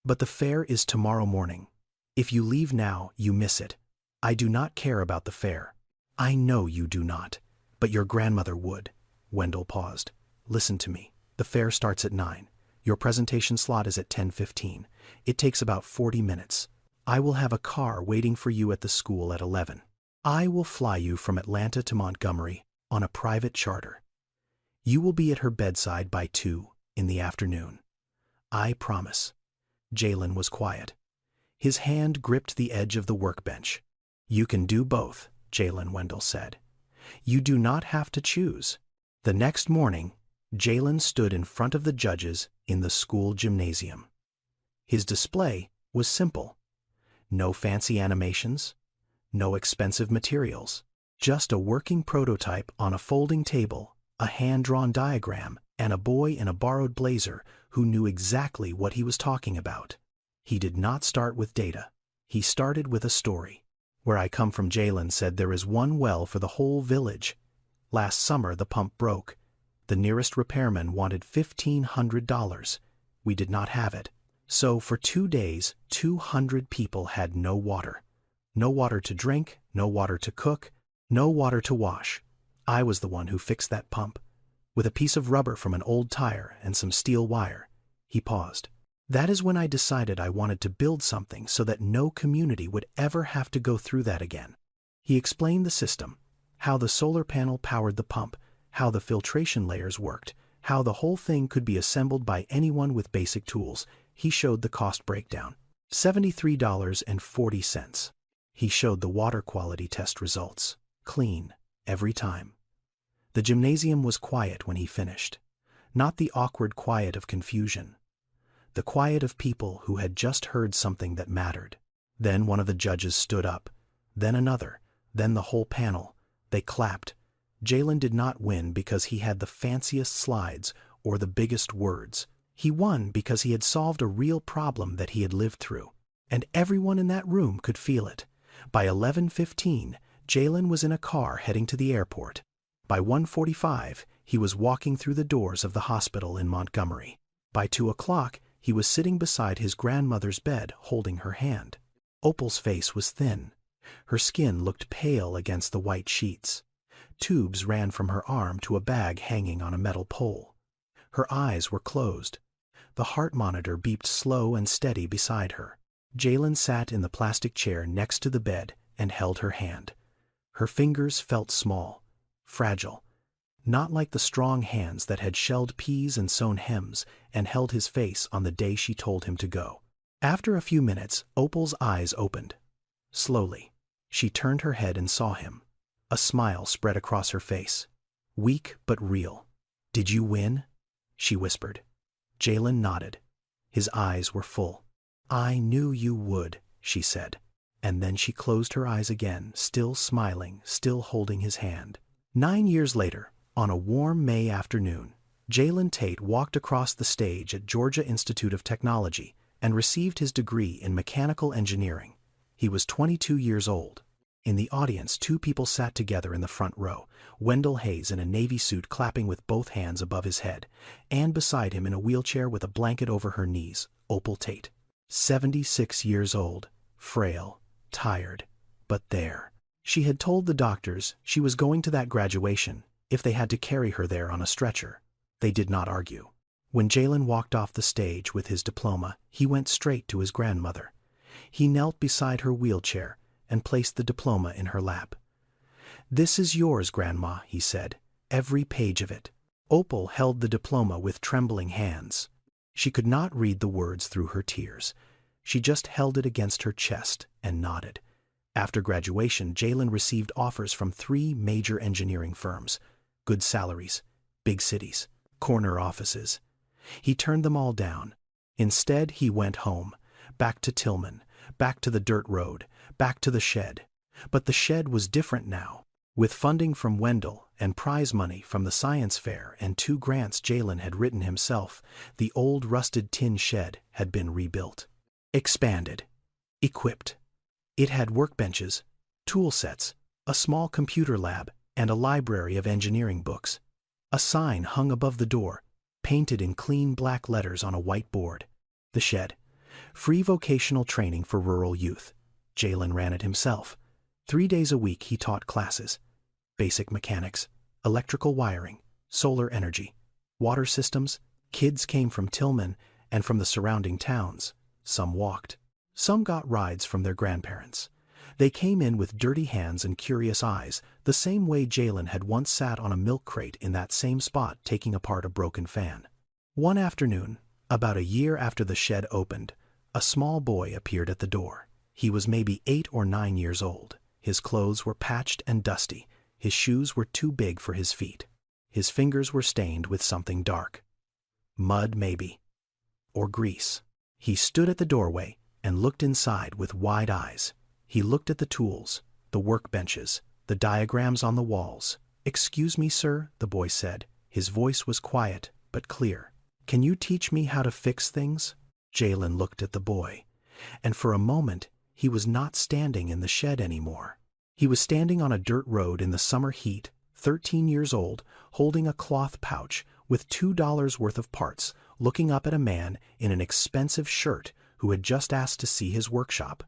But the fair is tomorrow morning. If you leave now, you miss it. I do not care about the fair. I know you do not. But your grandmother would. Wendell paused. Listen to me. The fair starts at 9. Your presentation slot is at 10:15. It takes about 40 minutes. I will have a car waiting for you at the school at 11. I will fly you from Atlanta to Montgomery on a private charter. You will be at her bedside by 2 in the afternoon. I promise. Jalen was quiet. His hand gripped the edge of the workbench. You can do both, Jalen, Wendell said. You do not have to choose. The next morning, Jalen stood in front of the judges in the school gymnasium. His display was simple. No fancy animations, no expensive materials, just a working prototype on a folding table, a hand-drawn diagram, and a boy in a borrowed blazer who knew exactly what he was talking about. He did not start with data. He started with a story. Where I come from, Jalen said, there is one well for the whole village. Last summer the pump broke. The nearest repairman wanted $1,500. We did not have it. So for 2 days, 200 people had no water. No water to drink, no water to cook, no water to wash. I was the one who fixed that pump. With a piece of rubber from an old tire and some steel wire. He paused. That is when I decided I wanted to build something so that no community would ever have to go through that again. He explained the system, how the solar panel powered the pump, how the filtration layers worked, how the whole thing could be assembled by anyone with basic tools. He showed the cost breakdown. $73.40. He showed the water quality test results. Clean, every time. The gymnasium was quiet when he finished. Not the awkward quiet of confusion. The quiet of people who had just heard something that mattered. Then one of the judges stood up. Then another. Then the whole panel. They clapped. Jalen did not win because he had the fanciest slides or the biggest words. He won because he had solved a real problem that he had lived through. And everyone in that room could feel it. By 11:15, Jalen was in a car heading to the airport. By 1:45, he was walking through the doors of the hospital in Montgomery. By 2 o'clock, he was sitting beside his grandmother's bed holding her hand. Opal's face was thin. Her skin looked pale against the white sheets. Tubes ran from her arm to a bag hanging on a metal pole. Her eyes were closed. The heart monitor beeped slow and steady beside her. Jalen sat in the plastic chair next to the bed and held her hand. Her fingers felt small, fragile, not like the strong hands that had shelled peas and sewn hems and held his face on the day she told him to go. After a few minutes, Opal's eyes opened. Slowly, she turned her head and saw him. A smile spread across her face. Weak but real. "Did you win?" she whispered. Jalen nodded. His eyes were full. "I knew you would," she said. And then she closed her eyes again, still smiling, still holding his hand. 9 years later, on a warm May afternoon, Jalen Tate walked across the stage at Georgia Institute of Technology and received his degree in mechanical engineering. He was 22 years old. In the audience, 2 people sat together in the front row, Wendell Hayes in a navy suit clapping with both hands above his head, and beside him in a wheelchair with a blanket over her knees, Opal Tate. 76 years old, frail, tired, but there. She had told the doctors she was going to that graduation if they had to carry her there on a stretcher. They did not argue. When Jalen walked off the stage with his diploma, he went straight to his grandmother. He knelt beside her wheelchair and placed the diploma in her lap. "This is yours, Grandma," he said, "every page of it." Opal held the diploma with trembling hands. She could not read the words through her tears. She just held it against her chest and nodded. After graduation, Jalen received offers from 3 major engineering firms. Good salaries, big cities, corner offices. He turned them all down. Instead, he went home, back to Tillman, back to the dirt road, back to the shed. But the shed was different now. With funding from Wendell and prize money from the science fair and 2 grants Jalen had written himself, the old rusted tin shed had been rebuilt. Expanded. Equipped. It had workbenches, tool sets, a small computer lab, and a library of engineering books. A sign hung above the door, painted in clean black letters on a white board. The shed. Free vocational training for rural youth. Jalen ran it himself. 3 days a week he taught classes. Basic mechanics, electrical wiring, solar energy, water systems. Kids came from Tillman and from the surrounding towns. Some walked. Some got rides from their grandparents. They came in with dirty hands and curious eyes, the same way Jalen had once sat on a milk crate in that same spot taking apart a broken fan. One afternoon, about a year after the shed opened, a small boy appeared at the door. He was maybe 8 or 9 years old. His clothes were patched and dusty. His shoes were too big for his feet. His fingers were stained with something dark. Mud, maybe. Or grease. He stood at the doorway and looked inside with wide eyes. He looked at the tools, the workbenches, the diagrams on the walls. "Excuse me, sir," the boy said. His voice was quiet but clear. "Can you teach me how to fix things?" Jalen looked at the boy, and for a moment he was not standing in the shed anymore. He was standing on a dirt road in the summer heat, 13 years old, holding a cloth pouch with $2 worth of parts, looking up at a man in an expensive shirt who had just asked to see his workshop.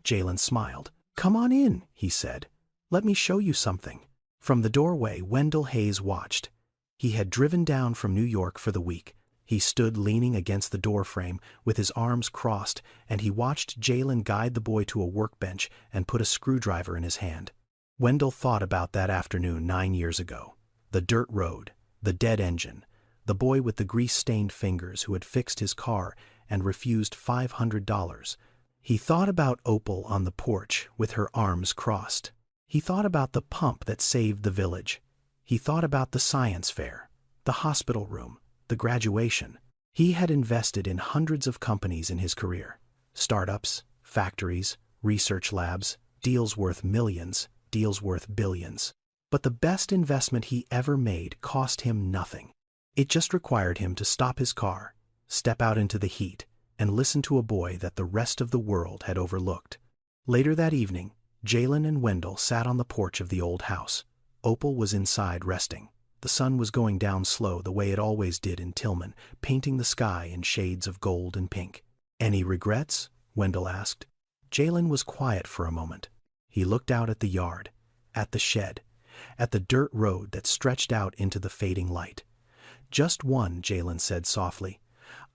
Jalen smiled. "Come on in," he said. "Let me show you something." From the doorway, Wendell Hayes watched. He had driven down from New York for the week. He stood leaning against the doorframe with his arms crossed, and he watched Jalen guide the boy to a workbench and put a screwdriver in his hand. Wendell thought about that afternoon 9 years ago. The dirt road, the dead engine, the boy with the grease-stained fingers who had fixed his car and refused $500. He thought about Opal on the porch with her arms crossed. He thought about the pump that saved the village. He thought about the science fair, the hospital room, the graduation. He had invested in hundreds of companies in his career. Startups, factories, research labs, deals worth millions, deals worth billions. But the best investment he ever made cost him nothing. It just required him to stop his car, step out into the heat, and listen to a boy that the rest of the world had overlooked. Later that evening, Jalen and Wendell sat on the porch of the old house. Opal was inside resting. The sun was going down slow the way it always did in Tillman, painting the sky in shades of gold and pink. "Any regrets?" Wendell asked. Jalen was quiet for a moment. He looked out at the yard, at the shed, at the dirt road that stretched out into the fading light. "Just one," Jalen said softly.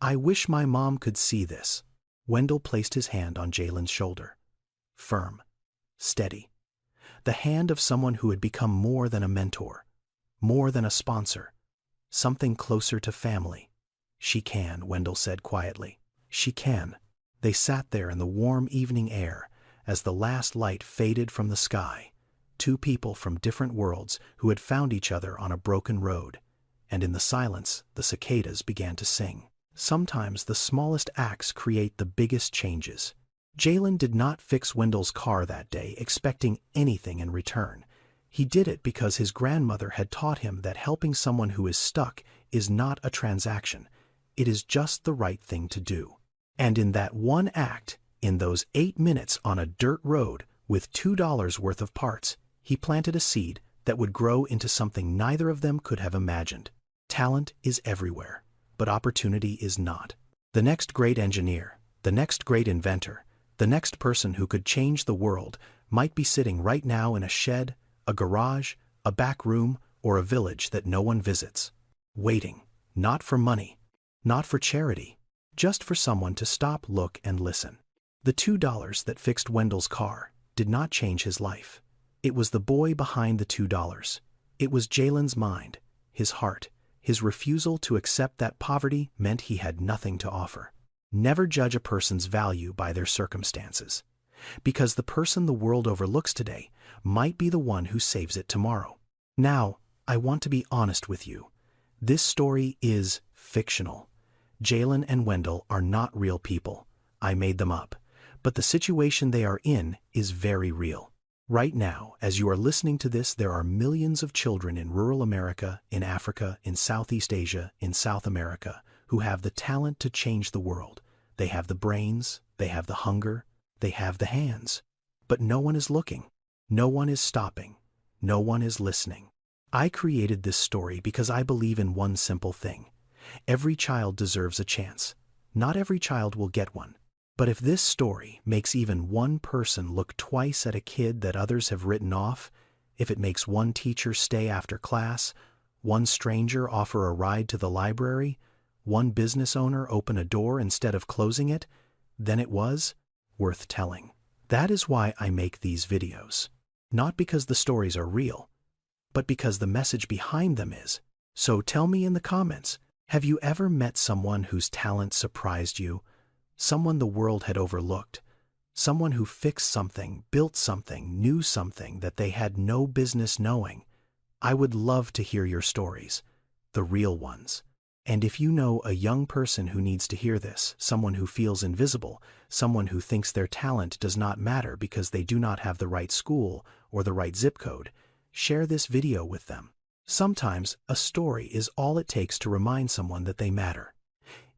"I wish my mom could see this." Wendell placed his hand on Jalen's shoulder. Firm. Steady. The hand of someone who had become more than a mentor. More than a sponsor. Something closer to family. "She can," Wendell said quietly. "She can." They sat there in the warm evening air as the last light faded from the sky. 2 people from different worlds who had found each other on a broken road. And in the silence, the cicadas began to sing. Sometimes the smallest acts create the biggest changes. Jalen did not fix Wendell's car that day expecting anything in return. He did it because his grandmother had taught him that helping someone who is stuck is not a transaction. It is just the right thing to do. And in that one act, in those 8 minutes on a dirt road with $2 worth of parts, he planted a seed that would grow into something neither of them could have imagined. Talent is everywhere, but opportunity is not. The next great engineer, the next great inventor, the next person who could change the world might be sitting right now in a shed, a garage, a back room, or a village that no one visits, waiting, not for money, not for charity, just for someone to stop, look, and listen. The $2 that fixed Wendell's car did not change his life. It was the boy behind the $2. It was Jalen's mind, his heart, his refusal to accept that poverty meant he had nothing to offer. Never judge a person's value by their circumstances, because the person the world overlooks today might be the one who saves it tomorrow. Now, I want to be honest with you. This story is fictional. Jalen and Wendell are not real people. I made them up. But the situation they are in is very real. Right now, as you are listening to this, there are millions of children in rural America, in Africa, in Southeast Asia, in South America, who have the talent to change the world. They have the brains, they have the hunger, they have the hands. But no one is looking. No one is stopping. No one is listening. I created this story because I believe in one simple thing. Every child deserves a chance. Not every child will get one. But if this story makes even one person look twice at a kid that others have written off, if it makes one teacher stay after class, one stranger offer a ride to the library, one business owner open a door instead of closing it, then it was worth telling. That is why I make these videos. Not because the stories are real, but because the message behind them is. So tell me in the comments, have you ever met someone whose talent surprised you? Someone the world had overlooked? Someone who fixed something, built something, knew something that they had no business knowing? I would love to hear your stories, the real ones. And if you know a young person who needs to hear this, someone who feels invisible, someone who thinks their talent does not matter because they do not have the right school or the right zip code, share this video with them. Sometimes a story is all it takes to remind someone that they matter.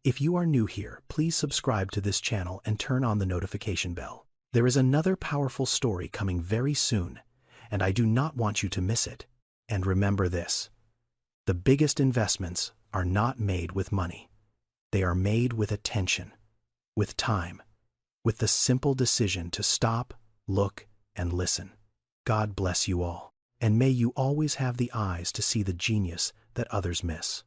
If you are new here, please subscribe to this channel and turn on the notification bell. There is another powerful story coming very soon, and I do not want you to miss it. And remember this: the biggest investments are not made with money. They are made with attention, with time, with the simple decision to stop, look, and listen. God bless you all, and may you always have the eyes to see the genius that others miss.